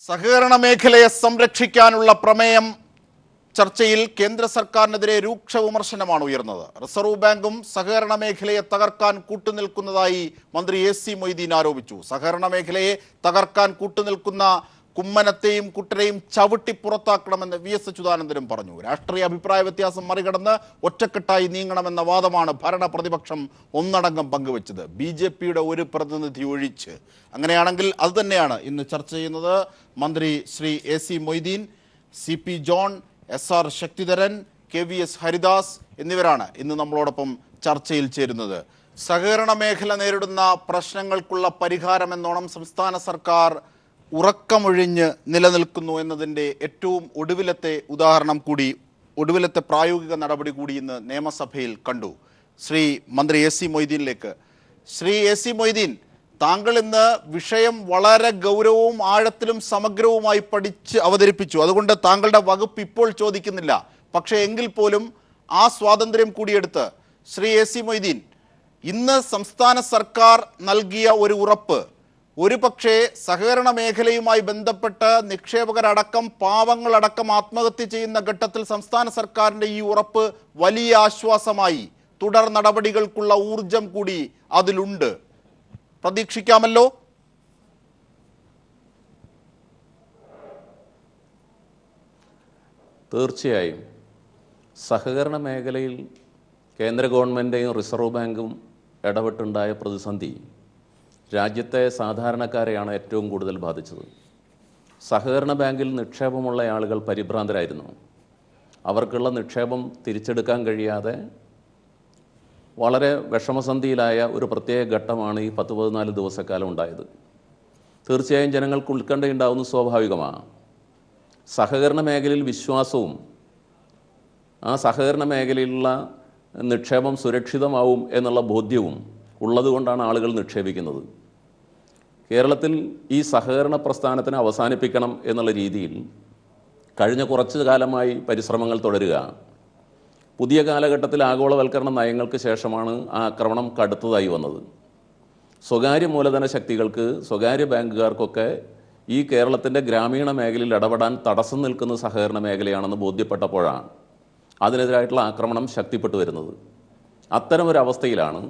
സഹകരണ മേഖലയെ സംരക്ഷിക്കാനുള്ള പ്രമേയം ചർച്ചയിൽ കേന്ദ്ര സർക്കാരിനെതിരെ രൂക്ഷ വിമർശനമാണ് ഉയർന്നത്. റിസർവ് ബാങ്കും സഹകരണ മേഖലയെ തകർക്കാൻ കൂട്ടുനിൽക്കുന്നതായി മന്ത്രി എ.സി. മൊയ്തീൻ ആരോപിച്ചു. സഹകരണ മേഖലയെ തകർക്കാൻ കൂട്ടുനിൽക്കുന്ന കുമ്മനത്തെയും കുട്ടനെയും ചവിട്ടി പുറത്താക്കണമെന്ന് വി.എസ്. അച്യുതാനന്ദനും പറഞ്ഞു. രാഷ്ട്രീയ അഭിപ്രായ വ്യത്യാസം മറികടന്ന് ഒറ്റക്കെട്ടായി നീങ്ങണമെന്ന വാദമാണ് ഭരണ പ്രതിപക്ഷം ഒന്നടങ്കം പങ്കുവച്ചത്, ബി.ജെ.പിയുടെ ഒരു പ്രതിനിധി ഒഴിച്ച്. അങ്ങനെയാണെങ്കിൽ അതുതന്നെയാണ് ഇന്ന് ചർച്ച ചെയ്യുന്നത്. മന്ത്രി Shri A C. Moitheen, C P. John, S R. Sakthidharan, K V S. Haridas എന്നിവരാണ് ഇന്ന് നമ്മളോടൊപ്പം ചർച്ചയിൽ ചേരുന്നത്. സഹകരണ മേഖല നേരിടുന്ന പ്രശ്നങ്ങൾക്കുള്ള പരിഹാരമെന്നോണം സംസ്ഥാന സർക്കാർ ഉറക്കമൊഴിഞ്ഞ് നിലനിൽക്കുന്നു എന്നതിൻ്റെ ഏറ്റവും ഒടുവിലത്തെ ഉദാഹരണം കൂടി, ഒടുവിലത്തെ പ്രായോഗിക നടപടി കൂടി ഇന്ന് നിയമസഭയിൽ കണ്ടു. ശ്രീ മന്ത്രി എ.സി. മൊയ്തീനിലേക്ക്. ശ്രീ എ.സി. മൊയ്തീൻ, താങ്കൾ ഇന്ന് വിഷയം വളരെ ഗൗരവവും ആഴത്തിലും സമഗ്രവുമായി പഠിച്ച് അവതരിപ്പിച്ചു. അതുകൊണ്ട് താങ്കളുടെ വകുപ്പ് ഇപ്പോൾ ചോദിക്കുന്നില്ല. പക്ഷേ എങ്കിൽ പോലും ആ സ്വാതന്ത്ര്യം കൂടിയെടുത്ത് ശ്രീ എ.സി. മൊയ്തീൻ, ഇന്ന് സംസ്ഥാന സർക്കാർ നൽകിയ ഒരു ഉറപ്പ്, ഒരു പക്ഷേ സഹകരണ മേഖലയുമായി ബന്ധപ്പെട്ട് നിക്ഷേപകരടക്കം പാവങ്ങളടക്കം ആത്മഹത്യ ചെയ്യുന്ന ഘട്ടത്തിൽ സംസ്ഥാന സർക്കാരിൻ്റെ ഈ ഉറപ്പ് വലിയ ആശ്വാസമായി. തുടർ നടപടികൾക്കുള്ള ഊർജം കൂടി അതിലുണ്ട്. പ്രതീക്ഷിക്കാമല്ലോ. തീർച്ചയായും സഹകരണ മേഖലയിൽ കേന്ദ്ര ഗവൺമെൻറ്റെയും റിസർവ് ബാങ്കും ഇടപെട്ടുണ്ടായ പ്രതിസന്ധി രാജ്യത്തെ സാധാരണക്കാരെയാണ് ഏറ്റവും കൂടുതൽ ബാധിച്ചത്. സഹകരണ ബാങ്കിൽ നിക്ഷേപമുള്ള ആളുകൾ പരിഭ്രാന്തരായിരുന്നു. അവർക്കുള്ള നിക്ഷേപം തിരിച്ചെടുക്കാൻ കഴിയാതെ വളരെ വിഷമസന്ധിയിലായ ഒരു പ്രത്യേക ഘട്ടമാണ് ഈ 10-14 ദിവസക്കാലം ഉണ്ടായത്. തീർച്ചയായും ജനങ്ങൾക്ക് ഉത്കണ്ഠയുണ്ടാവുന്നത് സ്വാഭാവികമാണ്. സഹകരണ മേഖലയിൽ വിശ്വാസവും ആ സഹകരണ മേഖലയിലുള്ള നിക്ഷേപം സുരക്ഷിതമാവും എന്നുള്ള ബോധ്യവും ഉള്ളതുകൊണ്ടാണ് ആളുകൾ നിക്ഷേപിക്കുന്നത്. കേരളത്തിൽ ഈ സഹകരണ പ്രസ്ഥാനത്തിനെ അവസാനിപ്പിക്കണം എന്നുള്ള രീതിയിൽ കഴിഞ്ഞ കുറച്ചു കാലമായി പരിശ്രമങ്ങൾ തുടരുക. പുതിയ കാലഘട്ടത്തിൽ ആഗോളവൽക്കരണ നയങ്ങൾക്ക് ശേഷമാണ് ആ ആക്രമണം കടുത്തതായി വന്നത്. സ്വകാര്യ മൂലധന ശക്തികൾക്ക്, സ്വകാര്യ ബാങ്കുകാർക്കൊക്കെ ഈ കേരളത്തിൻ്റെ ഗ്രാമീണ മേഖലയിൽ ഇടപെടാൻ തടസ്സം നിൽക്കുന്ന സഹകരണ മേഖലയാണെന്ന് ബോധ്യപ്പെട്ടപ്പോഴാണ് അതിനെതിരായിട്ടുള്ള ആക്രമണം ശക്തിപ്പെട്ടു വരുന്നത്. അത്തരമൊരവസ്ഥയിലാണ്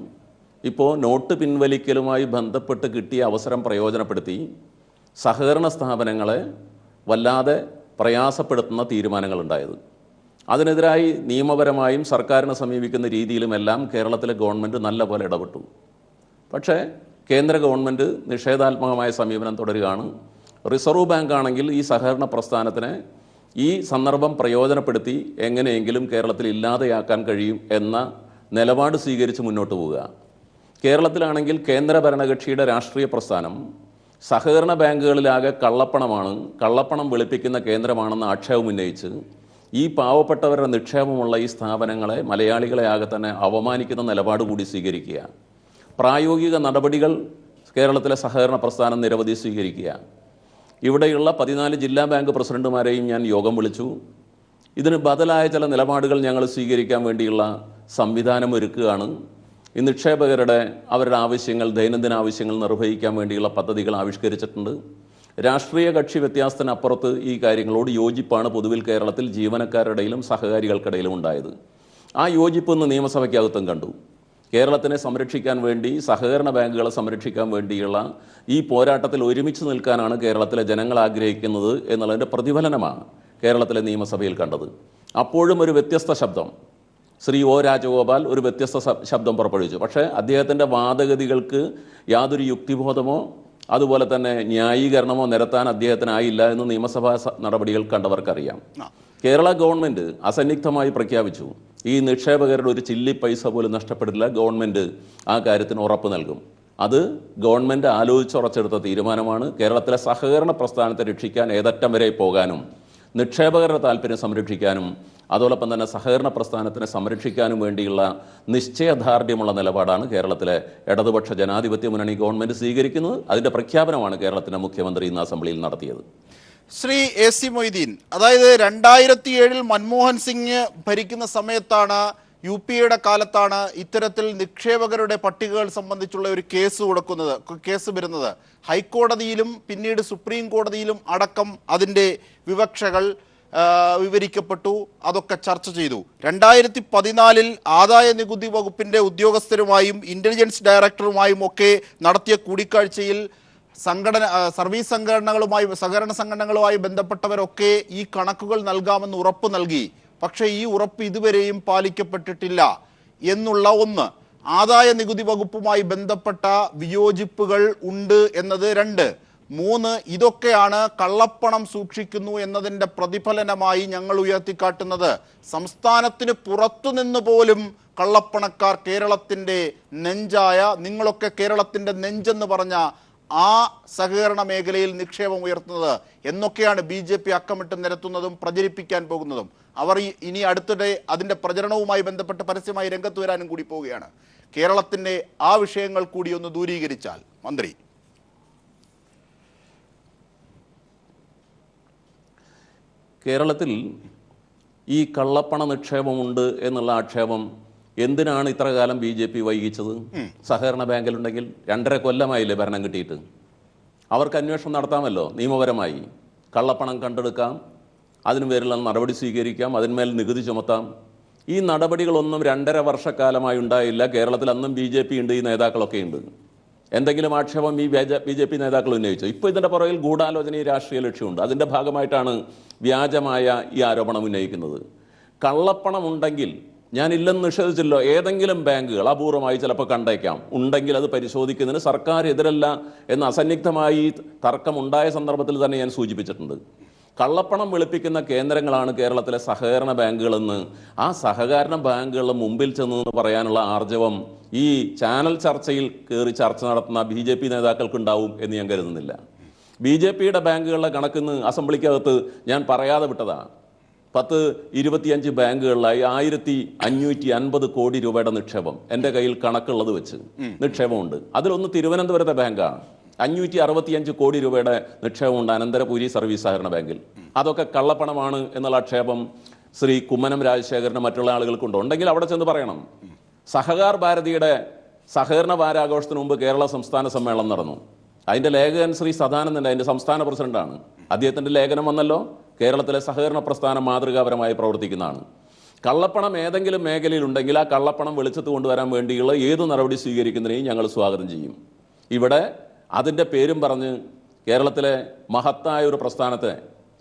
ഇപ്പോൾ നോട്ട് പിൻവലിക്കലുമായി ബന്ധപ്പെട്ട് കിട്ടിയ അവസരം പ്രയോജനപ്പെടുത്തി സഹകരണ സ്ഥാപനങ്ങളെ വല്ലാതെ പ്രയാസപ്പെടുത്തുന്ന തീരുമാനങ്ങളുണ്ടായത്. അതിനെതിരായി നിയമപരമായും സർക്കാരിനെ സമീപിക്കുന്ന രീതിയിലുമെല്ലാം കേരളത്തിലെ ഗവൺമെൻറ് നല്ല പോലെ ഇടപെട്ടു. പക്ഷേ കേന്ദ്ര ഗവൺമെൻറ് നിഷേധാത്മകമായ സമീപനം തുടരുകയാണ്. റിസർവ് ബാങ്ക് ആണെങ്കിൽ ഈ സഹകരണ പ്രസ്ഥാനത്തിനെ ഈ സന്ദർഭം പ്രയോജനപ്പെടുത്തി എങ്ങനെയെങ്കിലും കേരളത്തിൽ ഇല്ലാതെയാക്കാൻ കഴിയും എന്ന നിലപാട് സ്വീകരിച്ച് മുന്നോട്ട് പോവുക. കേരളത്തിലാണെങ്കിൽ കേന്ദ്ര ഭരണകക്ഷിയുടെ രാഷ്ട്രീയ പ്രസ്ഥാനം സഹകരണ ബാങ്കുകളിലാകെ കള്ളപ്പണമാണ്, കള്ളപ്പണം വെളുപ്പിക്കുന്ന കേന്ദ്രമാണെന്ന് ആക്ഷേപം ഉന്നയിച്ച് ഈ പാവപ്പെട്ടവരുടെ നിക്ഷേപമുള്ള ഈ സ്ഥാപനങ്ങളെ, മലയാളികളെ ആകെ തന്നെ അവമാനിക്കുന്ന നിലപാട് കൂടി സ്വീകരിക്കുക. പ്രായോഗിക നടപടികൾ കേരളത്തിലെ സഹകരണ പ്രസ്ഥാനം നിരവധി സ്വീകരിക്കുക. ഇവിടെയുള്ള 14 ജില്ലാ ബാങ്ക് പ്രസിഡന്റുമാരെയും ഞാൻ യോഗം വിളിച്ചു. ഇതിന് ബദലായ ചില നിലപാടുകൾ ഞങ്ങൾ സ്വീകരിക്കാൻ വേണ്ടിയുള്ള സംവിധാനം ഒരുക്കുകയാണ്. ഈ നിക്ഷേപകരുടെ അവരുടെ ആവശ്യങ്ങൾ, ദൈനംദിന ആവശ്യങ്ങൾ നിർവഹിക്കാൻ വേണ്ടിയുള്ള പദ്ധതികൾ ആവിഷ്കരിച്ചിട്ടുണ്ട്. രാഷ്ട്രീയ കക്ഷി വ്യത്യാസത്തിനപ്പുറത്ത് ഈ കാര്യങ്ങളോട് യോജിപ്പാണ് പൊതുവിൽ കേരളത്തിൽ ജീവനക്കാരുടെയിലും സഹകാരികൾക്കിടയിലും ഉണ്ടായത്. ആ യോജിപ്പ് ഇന്ന് നിയമസഭയ്ക്കകത്തും കണ്ടു. കേരളത്തിനെ സംരക്ഷിക്കാൻ വേണ്ടി, സഹകരണ ബാങ്കുകളെ സംരക്ഷിക്കാൻ വേണ്ടിയുള്ള ഈ പോരാട്ടത്തിൽ ഒരുമിച്ച് നിൽക്കാനാണ് കേരളത്തിലെ ജനങ്ങൾ ആഗ്രഹിക്കുന്നത് എന്നുള്ളതിൻ്റെ പ്രതിഫലനമാണ് കേരളത്തിലെ നിയമസഭയിൽ കണ്ടത്. അപ്പോഴും ഒരു വ്യത്യസ്ത ശബ്ദം, ശ്രീ ഒ രാജഗോപാൽ ഒരു വ്യത്യസ്ത ശബ്ദം പുറപ്പെടുവിച്ചു. പക്ഷേ അദ്ദേഹത്തിൻ്റെ വാദഗതികൾക്ക് യാതൊരു യുക്തിബോധമോ അതുപോലെ തന്നെ ന്യായീകരണമോ നിരത്താൻ അദ്ദേഹത്തിനായില്ല എന്ന് നിയമസഭാ നടപടികൾ കണ്ടവർക്കറിയാം. കേരള ഗവൺമെൻറ് അസന്നിഗ്ധമായി പ്രഖ്യാപിച്ചു, ഈ നിക്ഷേപകരുടെ ഒരു ചില്ലി പൈസ പോലും നഷ്ടപ്പെടില്ല, ഗവൺമെൻറ് ആ കാര്യത്തിന് ഉറപ്പ് നൽകും. അത് ഗവൺമെൻറ് ആലോചിച്ചുറച്ചെടുത്ത തീരുമാനമാണ്. കേരളത്തിലെ സഹകരണ പ്രസ്ഥാനത്തെ രക്ഷിക്കാൻ ഏതറ്റം വരെ പോകാനും നിക്ഷേപകരുടെ താല്പര്യം സംരക്ഷിക്കാനും അതോടൊപ്പം തന്നെ സഹകരണ പ്രസ്ഥാനത്തിനെ സംരക്ഷിക്കാനും വേണ്ടിയുള്ള നിശ്ചയദാർഢ്യമുള്ള നിലപാടാണ് കേരളത്തിലെ ഇടതുപക്ഷ ജനാധിപത്യ മുന്നണി ഗവൺമെൻറ് സ്വീകരിക്കുന്നത്. അതിൻ്റെ പ്രഖ്യാപനമാണ് കേരളത്തിൻ്റെ മുഖ്യമന്ത്രി ഇന്ന് അസംബ്ലിയിൽ നടത്തിയത്. ശ്രീ എ.സി. മൊയ്തീൻ, അതായത് 2007 മൻമോഹൻ സിംഗ് ഭരിക്കുന്ന സമയത്താണ് UPA കാലത്താണ് ഇത്തരത്തിൽ നിക്ഷേപകരുടെ പട്ടികകൾ സംബന്ധിച്ചുള്ള ഒരു കേസ് വരുന്നത്. ഹൈക്കോടതിയിലും പിന്നീട് സുപ്രീം കോടതിയിലും അടക്കം അതിൻ്റെ വിവക്ഷകൾ വിവരിക്കപ്പെട്ടു. അതൊക്കെ ചർച്ച ചെയ്തു. 2014 ആദായ നികുതി വകുപ്പിൻ്റെ ഉദ്യോഗസ്ഥരുമായും ഇൻ്റലിജൻസ് ഡയറക്ടറുമായും ഒക്കെ നടത്തിയ കൂടിക്കാഴ്ചയിൽ സർവീസ് സംഘടനകളുമായി സഹകരണ സംഘടനകളുമായി ബന്ധപ്പെട്ടവരൊക്കെ ഈ കണക്കുകൾ നൽകാമെന്ന് ഉറപ്പ് നൽകി. പക്ഷേ ഈ ഉറപ്പ് ഇതുവരെയും പാലിക്കപ്പെട്ടിട്ടില്ല എന്നുള്ള ഒന്ന്. ആദായ നികുതി വകുപ്പുമായി ബന്ധപ്പെട്ട വിയോജിപ്പുകൾ ഉണ്ട് എന്നത് 2. 3, ഇതൊക്കെയാണ് കള്ളപ്പണം സൂക്ഷിക്കുന്നു എന്നതിൻ്റെ പ്രതിഫലനമായി ഞങ്ങൾ ഉയർത്തിക്കാട്ടുന്നത്. സംസ്ഥാനത്തിന് പുറത്തുനിന്ന് പോലും കള്ളപ്പണക്കാർ കേരളത്തിൻ്റെ നെഞ്ചായ, നിങ്ങളൊക്കെ കേരളത്തിൻ്റെ നെഞ്ചെന്ന് പറഞ്ഞ ആ സഹകരണ മേഖലയിൽ നിക്ഷേപം ഉയർത്തുന്നത് എന്നൊക്കെയാണ് BJP അക്കമിട്ട് നിരത്തുന്നതും പ്രചരിപ്പിക്കാൻ പോകുന്നതും. അവർ ഇനി അടുത്തിടെ അതിൻ്റെ പ്രചരണവുമായി ബന്ധപ്പെട്ട് പരസ്യമായി രംഗത്ത് വരാനും കൂടി പോവുകയാണ്. കേരളത്തിൻ്റെ ആ വിഷയങ്ങൾ കൂടി ഒന്ന് ദൂരീകരിച്ചാൽ മന്ത്രി. കേരളത്തിൽ ഈ കള്ളപ്പണ നിക്ഷേപമുണ്ട് എന്നുള്ള ആക്ഷേപം എന്തിനാണ് ഇത്ര കാലം BJP വൈകിച്ചത്? സഹകരണ ബാങ്കിലുണ്ടെങ്കിൽ 2.5 കൊല്ലമായില്ലേ ഭരണം കിട്ടിയിട്ട്? അവർക്ക് അന്വേഷണം നടത്താമല്ലോ നിയമപരമായി. കള്ളപ്പണം കണ്ടെടുക്കാം, അതിന് പേരിലുള്ള നടപടി സ്വീകരിക്കാം, അതിന്മേൽ നികുതി ചുമത്താം. ഈ നടപടികളൊന്നും 2.5 വർഷക്കാലമായി ഉണ്ടായില്ല. കേരളത്തിൽ അന്നും BJP ഉണ്ട്, ഈ നേതാക്കളൊക്കെ ഉണ്ട്. എന്തെങ്കിലും ആക്ഷേപം ഈ BJP നേതാക്കൾ ഉന്നയിച്ചു? ഇപ്പോൾ ഇതിൻ്റെ പുറകിൽ ഗൂഢാലോചനയും രാഷ്ട്രീയ ലക്ഷ്യമുണ്ട്. അതിൻ്റെ ഭാഗമായിട്ടാണ് വ്യാജമായ ഈ ആരോപണം ഉന്നയിക്കുന്നത്. കള്ളപ്പണം ഉണ്ടെങ്കിൽ, ഞാൻ ഇല്ലെന്ന് നിഷേധിച്ചല്ലോ, ഏതെങ്കിലും ബാങ്കുകൾ അപൂർവമായി ചിലപ്പോൾ കണ്ടേക്കാം, ഉണ്ടെങ്കിൽ അത് പരിശോധിക്കുന്നതിന് സർക്കാർ എതിരല്ല എന്ന് അസന്നിഗ്ധമായി തർക്കമുണ്ടായ സന്ദർഭത്തിൽ തന്നെ ഞാൻ സൂചിപ്പിച്ചിട്ടുണ്ട്. കള്ളപ്പണം വെളുപ്പിക്കുന്ന കേന്ദ്രങ്ങളാണ് കേരളത്തിലെ സഹകരണ ബാങ്കുകളെന്ന് ആ സഹകരണ ബാങ്കുകളുടെ മുമ്പിൽ ചെന്ന് പറയാനുള്ള ആർജവം ഈ ചാനൽ ചർച്ചയിൽ കയറി ചർച്ച നടത്തുന്ന BJP നേതാക്കൾക്കുണ്ടാവും എന്ന് ഞാൻ കരുതുന്നില്ല. BJPയുടെ ബാങ്കുകളുടെ കണക്കിന്ന് അസംബ്ലിക്കകത്ത് ഞാൻ പറയാതെ വിട്ടതാണ്. 10-25 ബാങ്കുകളിലായി 1550 കോടി രൂപയുടെ നിക്ഷേപം എൻ്റെ കയ്യിൽ കണക്കുള്ളത് വെച്ച് നിക്ഷേപമുണ്ട്. അതിലൊന്ന് തിരുവനന്തപുരത്തെ ബാങ്കാണ്. 565 കോടി രൂപയുടെ നിക്ഷേപമുണ്ട് അനന്തരപുരി സർവീസ് സഹകരണ ബാങ്കിൽ. അതൊക്കെ കള്ളപ്പണമാണ് എന്നുള്ള ആക്ഷേപം ശ്രീ കുമ്മനം രാജശേഖരന് മറ്റുള്ള ആളുകൾക്കുണ്ടോ? ഉണ്ടെങ്കിൽ അവിടെ ചെന്ന് പറയണം. സഹകാർ ഭാരതിയുടെ സഹകരണ വാരാഘോഷത്തിന് മുമ്പ് കേരള സംസ്ഥാന സമ്മേളനം നടന്നു. അതിൻ്റെ ലേഖകൻ ശ്രീ സദാനന്ദൻ്റെ, അതിൻ്റെ സംസ്ഥാന പ്രസിഡന്റാണ്. അദ്ദേഹത്തിൻ്റെ ലേഖനം വന്നല്ലോ. കേരളത്തിലെ സഹകരണ പ്രസ്ഥാനം മാതൃകാപരമായി പ്രവർത്തിക്കുന്നതാണ്. കള്ളപ്പണം ഏതെങ്കിലും മേഖലയിലുണ്ടെങ്കിൽ ആ കള്ളപ്പണം വെളിച്ചത്ത് കൊണ്ടുവരാൻ വേണ്ടിയുള്ള ഏത് നടപടി സ്വീകരിക്കുന്നതിനെയും ഞങ്ങൾ സ്വാഗതം ചെയ്യും. ഇവിടെ അതിൻ്റെ പേരും പറഞ്ഞ് കേരളത്തിലെ മഹത്തായ ഒരു പ്രസ്ഥാനത്തെ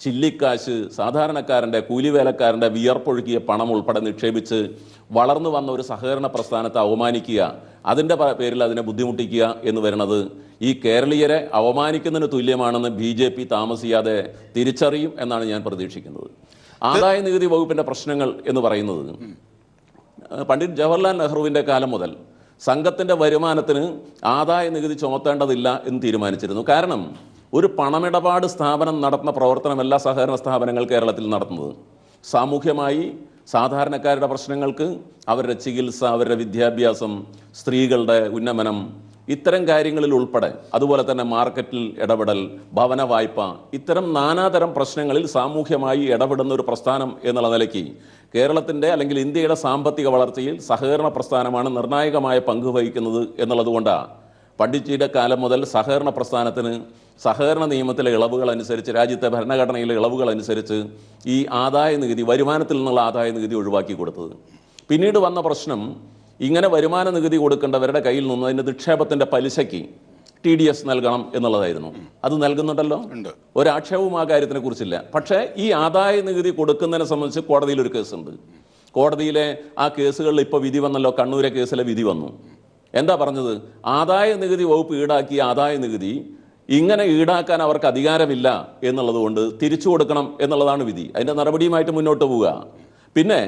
ചില്ലിക്കാശ്, സാധാരണക്കാരൻ്റെ കൂലിവേലക്കാരൻ്റെ വിയർപ്പൊഴുക്കിയ പണം ഉൾപ്പെടെ നിക്ഷേപിച്ച് വളർന്നു വന്ന ഒരു സഹകരണ പ്രസ്ഥാനത്തെ അവമാനിക്കുക, അതിൻ്റെ പേരിൽ അതിനെ ബുദ്ധിമുട്ടിക്കുക എന്ന് വരുന്നത് ഈ കേരളീയരെ അവമാനിക്കുന്നതിന് തുല്യമാണെന്ന് BJP താമസിയാതെ തിരിച്ചറിയും എന്നാണ് ഞാൻ പ്രതീക്ഷിക്കുന്നത്. ആദായ നികുതി വകുപ്പിൻ്റെ പ്രശ്നങ്ങൾ എന്ന് പറയുന്നത് പണ്ഡിറ്റ് ജവഹർലാൽ നെഹ്റുവിൻ്റെ കാലം മുതൽ സംഘത്തിൻ്റെ വരുമാനത്തിന് ആദായ നികുതി ചുമത്തേണ്ടതില്ല എന്ന് തീരുമാനിച്ചിരുന്നു. കാരണം ഒരു പണമിടപാട് സ്ഥാപനം നടത്തുന്ന പ്രവർത്തനമല്ല സഹകരണ സ്ഥാപനങ്ങൾ കേരളത്തിൽ നടത്തുന്നത്. സാമൂഹ്യമായി സാധാരണക്കാരുടെ പ്രശ്നങ്ങൾക്ക്, അവരുടെ ചികിത്സ, അവരുടെ വിദ്യാഭ്യാസം, സ്ത്രീകളുടെ ഉന്നമനം, ഇത്തരം കാര്യങ്ങളിൽ ഉൾപ്പെടെ, അതുപോലെ തന്നെ മാർക്കറ്റിൽ ഇടപെടൽ, ഭവന വായ്പ, ഇത്തരം നാനാതരം പ്രശ്നങ്ങളിൽ സാമൂഹ്യമായി ഇടപെടുന്ന ഒരു പ്രസ്ഥാനം എന്നുള്ള നിലയ്ക്ക് കേരളത്തിൻ്റെ അല്ലെങ്കിൽ ഇന്ത്യയുടെ സാമ്പത്തിക വളർച്ചയിൽ സഹകരണ പ്രസ്ഥാനമാണ് നിർണായകമായ പങ്ക് വഹിക്കുന്നത് എന്നുള്ളതുകൊണ്ടാണ് പണ്ഡിറ്റ്ജിയുടെ കാലം മുതൽ സഹകരണ പ്രസ്ഥാനത്തിന് സഹകരണ നിയമത്തിലെ ഇളവുകൾ അനുസരിച്ച്, രാജ്യത്തെ ഭരണഘടനയിലെ ഇളവുകൾ അനുസരിച്ച് ഈ ആദായ നികുതി, വരുമാനത്തിൽ നിന്നുള്ള ആദായ നികുതി ഒഴിവാക്കി കൊടുത്തത്. പിന്നീട് വന്ന പ്രശ്നം, ഇങ്ങനെ വരുമാന നികുതി കൊടുക്കേണ്ടവരുടെ കയ്യിൽ നിന്ന് അതിൻ്റെ നിക്ഷേപത്തിൻ്റെ പലിശയ്ക്ക് TDS നൽകണം എന്നുള്ളതായിരുന്നു. അത് നൽകുന്നുണ്ടല്ലോ, ഒരാക്ഷേപവും ആ കാര്യത്തിനെ കുറിച്ചില്ല. പക്ഷേ ഈ ആദായ നികുതി കൊടുക്കുന്നതിനെ സംബന്ധിച്ച് കോടതിയിലൊരു കേസുണ്ട്. കോടതിയിലെ ആ കേസുകളിൽ ഇപ്പോൾ വിധി വന്നല്ലോ. കണ്ണൂരെ കേസിലെ വിധി വന്നു. എന്താ പറഞ്ഞത്? ആദായ നികുതി വകുപ്പ് ഈടാക്കിയ ആദായ നികുതി ഇങ്ങനെ ഈടാക്കാൻ അവർക്ക് അധികാരമില്ല എന്നുള്ളത് കൊണ്ട് തിരിച്ചു കൊടുക്കണം എന്നുള്ളതാണ് വിധി. അതിൻ്റെ നടപടിയുമായിട്ട് മുന്നോട്ട് പോവുക. പിന്നെ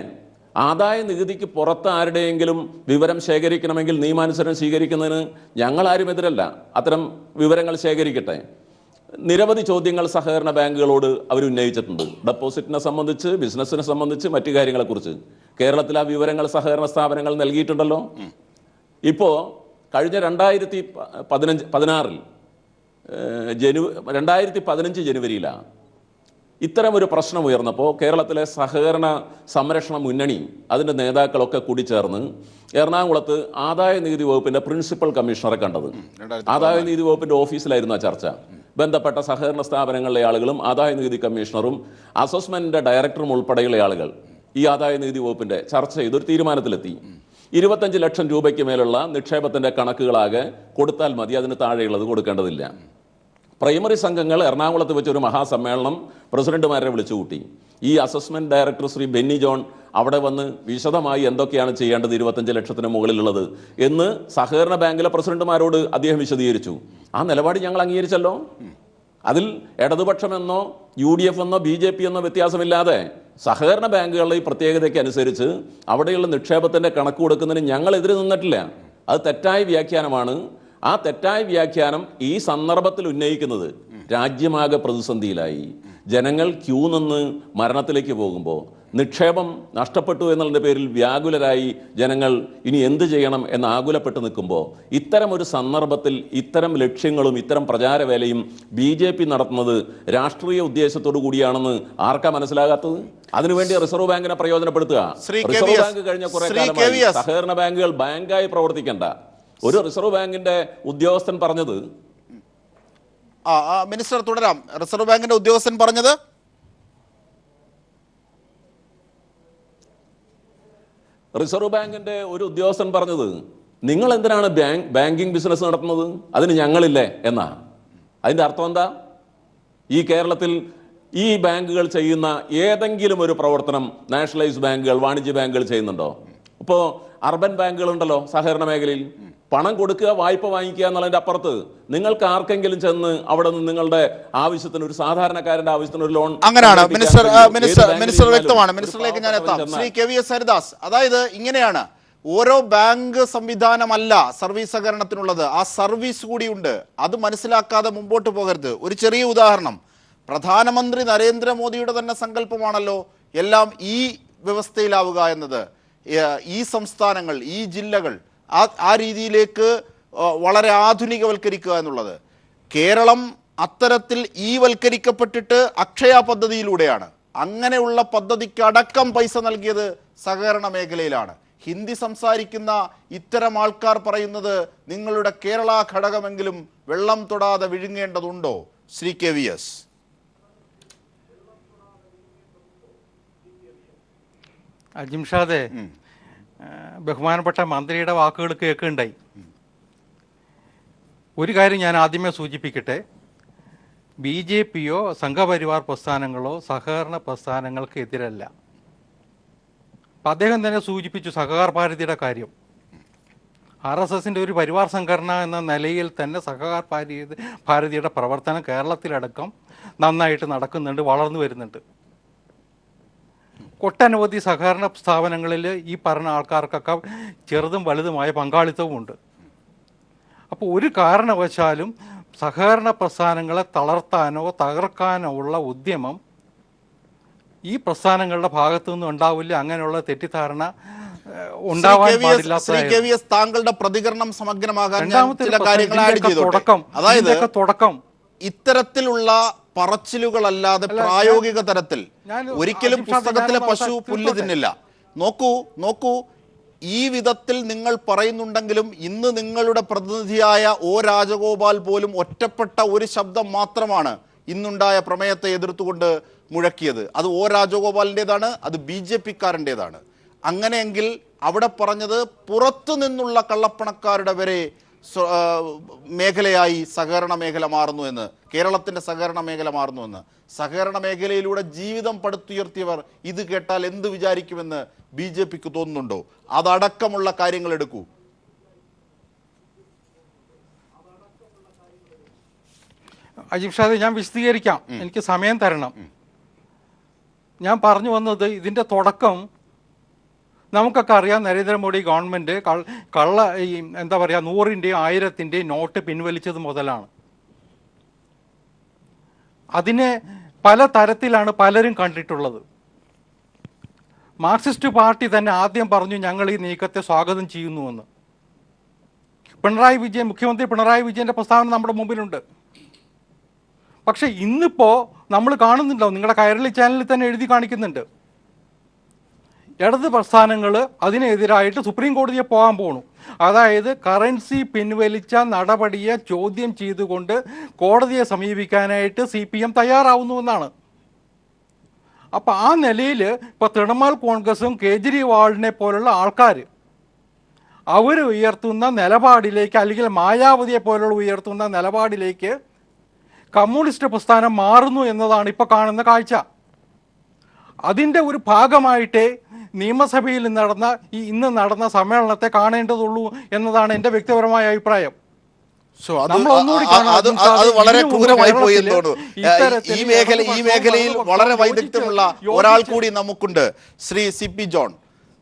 ആദായ നികുതിക്ക് പുറത്ത് ആരുടെയെങ്കിലും വിവരം ശേഖരിക്കണമെങ്കിൽ നിയമാനുസരണം സ്വീകരിക്കുന്നതിന് ഞങ്ങളാരും എതിരല്ല. അത്തരം വിവരങ്ങൾ ശേഖരിക്കട്ടെ. നിരവധി ചോദ്യങ്ങൾ സഹകരണ ബാങ്കുകളോട് അവർ ഉന്നയിച്ചിട്ടുണ്ട്. ഡെപ്പോസിറ്റിനെ സംബന്ധിച്ച്, ബിസിനസ്സിനെ സംബന്ധിച്ച്, മറ്റു കാര്യങ്ങളെക്കുറിച്ച്. കേരളത്തിൽ ആ വിവരങ്ങൾ സഹകരണ സ്ഥാപനങ്ങൾ നൽകിയിട്ടുണ്ടല്ലോ. ഇപ്പോൾ കഴിഞ്ഞ 2015 ജനുവരിയിലാണ് ഇത്തരമൊരു പ്രശ്നം ഉയർന്നപ്പോൾ കേരളത്തിലെ സഹകരണ സംരക്ഷണ മുന്നണി അതിൻ്റെ നേതാക്കളൊക്കെ കൂടി ചേർന്ന് എറണാകുളത്ത് ആദായ നികുതി വകുപ്പിൻ്റെ പ്രിൻസിപ്പൽ കമ്മീഷണറെ കണ്ടത്. ആദായ നികുതി വകുപ്പിൻ്റെ ഓഫീസിലായിരുന്നു ആ ചർച്ച. ബന്ധപ്പെട്ട സഹകരണ സ്ഥാപനങ്ങളിലെ ആളുകളും ആദായ നികുതി കമ്മീഷണറും അസസ്മെൻറ്റിൻ്റെ ഡയറക്ടറും ഉൾപ്പെടെയുള്ള ആളുകൾ ഈ ആദായ നികുതി വകുപ്പിൻ്റെ ചർച്ച ചെയ്തൊരു തീരുമാനത്തിലെത്തി. 25 ലക്ഷം രൂപയ്ക്ക് മേലുള്ള നിക്ഷേപത്തിൻ്റെ കണക്കുകളാകെ കൊടുത്താൽ മതി, അതിന് താഴെയുള്ളത് കൊടുക്കേണ്ടതില്ല. പ്രൈമറി സംഘങ്ങൾ എറണാകുളത്ത് വെച്ചൊരു മഹാസമ്മേളനം പ്രസിഡന്റുമാരെ വിളിച്ചുകൂട്ടി. ഈ assessment director Shri Benny John അവിടെ വന്ന് വിശദമായി എന്തൊക്കെയാണ് ചെയ്യേണ്ടത് 25 ലക്ഷത്തിന് മുകളിലുള്ളത് എന്ന് സഹകരണ ബാങ്കിലെ പ്രസിഡന്റുമാരോട് അദ്ദേഹം വിശദീകരിച്ചു. ആ നിലപാട് ഞങ്ങൾ അംഗീകരിച്ചല്ലോ. അതിൽ ഇടതുപക്ഷമെന്നോ UDF എന്നോ BJP എന്നോ വ്യത്യാസമില്ലാതെ സഹകരണ ബാങ്കുകളുടെ ഈ പ്രത്യേകതയ്ക്ക് അനുസരിച്ച് അവിടെയുള്ള നിക്ഷേപത്തിൻ്റെ കണക്ക് കൊടുക്കുന്നതിന് ഞങ്ങൾ എതിര് നിന്നിട്ടില്ല. അത് തെറ്റായ വ്യാഖ്യാനമാണ്. ആ തെറ്റായ വ്യാഖ്യാനം ഈ സന്ദർഭത്തിൽ ഉന്നയിക്കുന്നത് രാജ്യമാകെ പ്രതിസന്ധിയിലായി. ജനങ്ങൾ ക്യൂ നിന്ന് മരണത്തിലേക്ക് പോകുമ്പോൾ നിക്ഷേപം നഷ്ടപ്പെട്ടു എന്നതിൻ്റെ പേരിൽ വ്യാകുലരായി ജനങ്ങൾ ഇനി എന്ത് ചെയ്യണം എന്ന് ആകുലപ്പെട്ട് നിൽക്കുമ്പോൾ ഇത്തരം ഒരു സന്ദർഭത്തിൽ ഇത്തരം ലക്ഷ്യങ്ങളും ഇത്തരം പ്രചാരവേലയും BJP നടത്തുന്നത് രാഷ്ട്രീയ ഉദ്ദേശത്തോടു കൂടിയാണെന്ന് ആർക്കാ മനസ്സിലാകാത്തത്? അതിനുവേണ്ടി റിസർവ് ബാങ്കിനെ പ്രയോജനപ്പെടുത്തുക. റിസർവ് ബാങ്ക് കഴിഞ്ഞ കുറെ കാലമായി സഹകരണ ബാങ്കുകൾ ബാങ്കായി പ്രവർത്തിക്കേണ്ട. ഒരു റിസർവ് ബാങ്കിന്റെ ഉദ്യോഗസ്ഥൻ പറഞ്ഞത്, മിനിസ്റ്റർ തുടരാം. റിസർവ് ബാങ്കിന്റെ ഉദ്യോഗസ്ഥൻ പറഞ്ഞത് റിസർവ് ബാങ്കിന്റെ ഒരു ഉദ്യോഗസ്ഥൻ പറഞ്ഞത് നിങ്ങൾ എന്തിനാണ് ബാങ്കിങ് ബിസിനസ് നടത്തുന്നത്, അതിന് ഞങ്ങളില്ലേ എന്നാ. അതിന്റെ അർത്ഥം എന്താ? ഈ കേരളത്തിൽ ഈ ബാങ്കുകൾ ചെയ്യുന്ന ഏതെങ്കിലും ഒരു പ്രവർത്തനം നാഷണലൈസ്ഡ് ബാങ്കുകൾ, വാണിജ്യ ബാങ്കുകൾ ചെയ്യുന്നുണ്ടോ? ഇപ്പോൾ അർബൻ ബാങ്കുകളുണ്ടല്ലോ സഹകരണ മേഖലയിൽ, പണം കൊടുക്കുക, വായ്പ വാങ്ങിക്കുക എന്നുള്ളതിന്റെ അപ്പുറത്ത് നിങ്ങൾക്ക് ആർക്കെങ്കിലും ചെന്ന് അവിടെ നിന്ന് നിങ്ങളുടെ ആവശ്യത്തിന്, ഒരു സാധാരണക്കാരന്റെ ആവശ്യത്തിന് ഒരു ലോൺ, അങ്ങനെയാണ് മിനിസ്റ്റർ വ്യക്തമാണ്. മിനിസ്റ്ററിലേക്ക് ഞാൻ എത്താം. ശ്രീ KVS ഹരിദാസ്, അതായത് ഇങ്ങനെയാണ്, ഓരോ ബാങ്ക് സംവിധാനമല്ല സർവീസ് സഹകരണത്തിനുള്ളത്, ആ സർവീസ് കൂടിയുണ്ട്. അത് മനസ്സിലാക്കാതെ മുമ്പോട്ട് പോകരുത്. ഒരു ചെറിയ ഉദാഹരണം, പ്രധാനമന്ത്രി നരേന്ദ്രമോദിയുടെ തന്നെ സങ്കല്പമാണല്ലോ എല്ലാം ഈ വ്യവസ്ഥയിലാവുക എന്നത്. ഈ സംസ്ഥാനങ്ങൾ, ഈ ജില്ലകൾ ആ രീതിയിലേക്ക് വളരെ ആധുനികവൽക്കരിക്കുക എന്നുള്ളത്. കേരളം അത്തരത്തിൽ വൽക്കരിക്കപ്പെട്ടിട്ട് അക്ഷയ പദ്ധതിയിലൂടെയാണ്. അങ്ങനെയുള്ള പദ്ധതിക്ക് അടക്കം പൈസ നൽകിയത് സഹകരണ മേഖലയിലാണ്. ഹിന്ദി സംസാരിക്കുന്ന ഇത്തരം ആൾക്കാർ പറയുന്നത് നിങ്ങളുടെ കേരള ഘടകമെങ്കിലും വെള്ളം തൊടാതെ വിഴുങ്ങേണ്ടതുണ്ടോ? ശ്രീ KVS. അജിംഷാദെ, ബഹുമാനപ്പെട്ട മന്ത്രിയുടെ വാക്കുകൾ കേൾക്കുകയുണ്ടായി. ഒരു കാര്യം ഞാൻ ആദ്യമേ സൂചിപ്പിക്കട്ടെ, BJPയോ സംഘപരിവാർ പ്രസ്ഥാനങ്ങളോ സഹകരണ പ്രസ്ഥാനങ്ങൾക്ക് എതിരല്ല. അപ്പം അദ്ദേഹം തന്നെ സൂചിപ്പിച്ചു സഹകാർ ഭാരതിയുടെ കാര്യം. RSSന്റെ ഒരു പരിവാർ സംഘടന എന്ന നിലയിൽ തന്നെ സഹകാർ ഭാരതിയുടെ പ്രവർത്തനം കേരളത്തിലടക്കം നന്നായിട്ട് നടക്കുന്നുണ്ട്, വളർന്നു വരുന്നുണ്ട്. ഒട്ടനവധി സഹകരണ സ്ഥാപനങ്ങളിൽ ഈ പറഞ്ഞ ആൾക്കാർക്കൊക്കെ ചെറുതും വലുതുമായ പങ്കാളിത്തവുമുണ്ട്. അപ്പോൾ ഒരു കാരണവശാലും സഹകരണ പ്രസ്ഥാനങ്ങളെ തളർത്താനോ തകർക്കാനോ ഉള്ള ഉദ്യമം ഈ പ്രസ്ഥാനങ്ങളുടെ ഭാഗത്തു നിന്നും ഉണ്ടാവില്ല. അങ്ങനെയുള്ള തെറ്റിദ്ധാരണ ഉണ്ടാവാൻ പാടില്ലാത്ത. താങ്കളുടെ പ്രതികരണം സമഗ്രമാകാൻ ചില കാര്യങ്ങൾ ആഡ് ചെയ്തോട്ടെ. അതായത് തുടക്കം ഇത്തരത്തിലുള്ള പറച്ചിലുകളല്ലാതെ പ്രായോഗിക തരത്തിൽ ഒരിക്കലും പുസ്തകത്തിലെ പശു പുല്ല് തിന്നില്ല. നോക്കൂ, ഈ വിധത്തിൽ നിങ്ങൾ പറയുന്നുണ്ടെങ്കിലും ഇന്ന് നിങ്ങളുടെ പ്രതിനിധിയായ O രാജഗോപാൽ പോലും ഒറ്റപ്പെട്ട ഒരു ശബ്ദം മാത്രമാണ് ഇന്നുണ്ടായ പ്രമേയത്തെ എതിർത്തുകൊണ്ട് മുഴക്കിയത്. അത് O രാജഗോപാലിൻ്റെതാണ്, അത് BJP-ക്കാരൻ്റെതാണ്. അങ്ങനെയെങ്കിൽ അവിടെ പറഞ്ഞത് പുറത്തു നിന്നുള്ള കള്ളപ്പണക്കാരുടെ വരെ മേഖലയായി സഹകരണ മേഖല മാറുന്നു എന്ന്, കേരളത്തിൻ്റെ സഹകരണ മേഖല മാറുന്നു എന്ന്. സഹകരണ മേഖലയിലൂടെ ജീവിതം പടുത്തുയർത്തിയവർ ഇത് കേട്ടാൽ എന്ത് വിചാരിക്കുമെന്ന് BJP-ക്ക് തോന്നുന്നുണ്ടോ? അതടക്കമുള്ള കാര്യങ്ങൾ എടുക്കൂ. അജിംഷാദ്, ഞാൻ വിശദീകരിക്കാം, എനിക്ക് സമയം തരണം. ഞാൻ പറഞ്ഞു വന്നത് ഇതിൻ്റെ തുടക്കം നമുക്കൊക്കെ അറിയാം. നരേന്ദ്രമോദി ഗവൺമെൻറ് എന്താ പറയുക 100-ൻ്റെയും 1000-ൻ്റെയും നോട്ട് പിൻവലിച്ചത് മുതലാണ്. അതിനെ പല തരത്തിലാണ് പലരും കണ്ടിട്ടുള്ളത്. മാർക്സിസ്റ്റ് പാർട്ടി തന്നെ ആദ്യം പറഞ്ഞു ഞങ്ങൾ ഈ നീക്കത്തെ സ്വാഗതം ചെയ്യുന്നുവെന്ന്. മുഖ്യമന്ത്രി പിണറായി വിജയൻ്റെ പ്രസ്താവന നമ്മുടെ മുമ്പിലുണ്ട്. പക്ഷെ ഇന്നിപ്പോൾ നമ്മൾ കാണുന്നുണ്ടോ, നിങ്ങളുടെ കൈരളി ചാനലിൽ തന്നെ എഴുതി കാണിക്കുന്നുണ്ട്, ഇടത് പ്രസ്ഥാനങ്ങൾ അതിനെതിരായിട്ട് സുപ്രീം കോടതിയെ പോകാൻ പോണു. അതായത് കറൻസി പിൻവലിച്ച നടപടിയെ ചോദ്യം ചെയ്തുകൊണ്ട് കോടതിയെ സമീപിക്കാനായിട്ട് CPM തയ്യാറാവുന്നുവെന്നാണ്. അപ്പം ആ നിലയിൽ ഇപ്പോൾ തൃണമൂൽ കോൺഗ്രസും കേജ്രിവാളിനെ പോലുള്ള ആൾക്കാർ അവർ ഉയർത്തുന്ന നിലപാടിലേക്ക്, അല്ലെങ്കിൽ മായാവതിയെ പോലുള്ള ഉയർത്തുന്ന നിലപാടിലേക്ക് കമ്മ്യൂണിസ്റ്റ് പ്രസ്ഥാനം മാറുന്നു എന്നതാണ് ഇപ്പോൾ കാണുന്ന കാഴ്ച. അതിൻ്റെ ഒരു ഭാഗമായിട്ടേ നിയമസഭയിൽ ഇന്ന് നടന്ന സമ്മേളനത്തെ കാണേണ്ടതുള്ളൂ എന്നതാണ് എൻ്റെ വ്യക്തിപരമായ അഭിപ്രായം. അത് വളരെ ക്രൂരമായി പോയി എന്ന് തോന്നുന്നു. ഈ മേഖലയിൽ വളരെ വൈദഗ്ധ്യമുള്ള ഒരാൾ കൂടി നമുക്കുണ്ട്, ശ്രീ CP ജോൺ.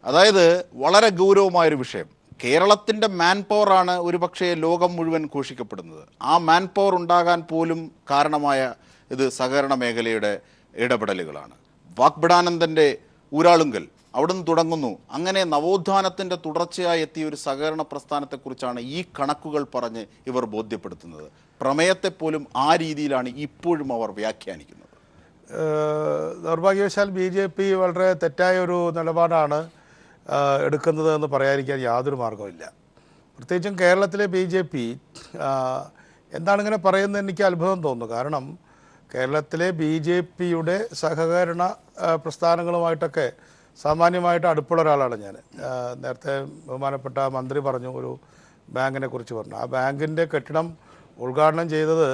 അതായത് വളരെ ഗൗരവമായൊരു വിഷയം. കേരളത്തിൻ്റെ മാൻ പവറാണ് ഒരുപക്ഷെ ലോകം മുഴുവൻ ഘോഷിക്കപ്പെടുന്നത്. ആ മാൻ പവർ ഉണ്ടാകാൻ പോലും കാരണമായ ഇത് സഹകരണ മേഖലയുടെ ഇടപെടലുകളാണ്. വാഗ്ബടാനന്ദൻ്റെ ഊരാളുങ്കൽ അവിടുന്ന് തുടങ്ങുന്നു. അങ്ങനെ നവോത്ഥാനത്തിൻ്റെ തുടർച്ചയായി എത്തിയ ഒരു സഹകരണ പ്രസ്ഥാനത്തെക്കുറിച്ചാണ് ഈ കണക്കുകൾ പറഞ്ഞ് ഇവർ ബോധ്യപ്പെടുത്തുന്നത്. പ്രമേയത്തെപ്പോലും ആ രീതിയിലാണ് ഇപ്പോഴും അവർ വ്യാഖ്യാനിക്കുന്നത്. ദൗർഭാഗ്യവശാൽ BJP വളരെ തെറ്റായ ഒരു നിലപാടാണ് എടുക്കുന്നത് എന്ന് പറയാതിരിക്കാൻ യാതൊരു മാർഗവുമില്ല. പ്രത്യേകിച്ചും കേരളത്തിലെ BJP എന്താണ് ഇങ്ങനെ പറയുന്നത് എനിക്ക് അത്ഭുതം തോന്നുന്നു. കാരണം കേരളത്തിലെ BJPയുടെ സഹകരണ പ്രസ്ഥാനങ്ങളുമായിട്ടൊക്കെ സാമാന്യമായിട്ട് അടുപ്പുള്ള ഒരാളാണ് ഞാൻ. നേരത്തെ ബഹുമാനപ്പെട്ട മന്ത്രി പറഞ്ഞു, ഒരു ബാങ്കിനെ കുറിച്ച് പറഞ്ഞു. ആ ബാങ്കിൻ്റെ കെട്ടിടം ഉദ്ഘാടനം ചെയ്തത്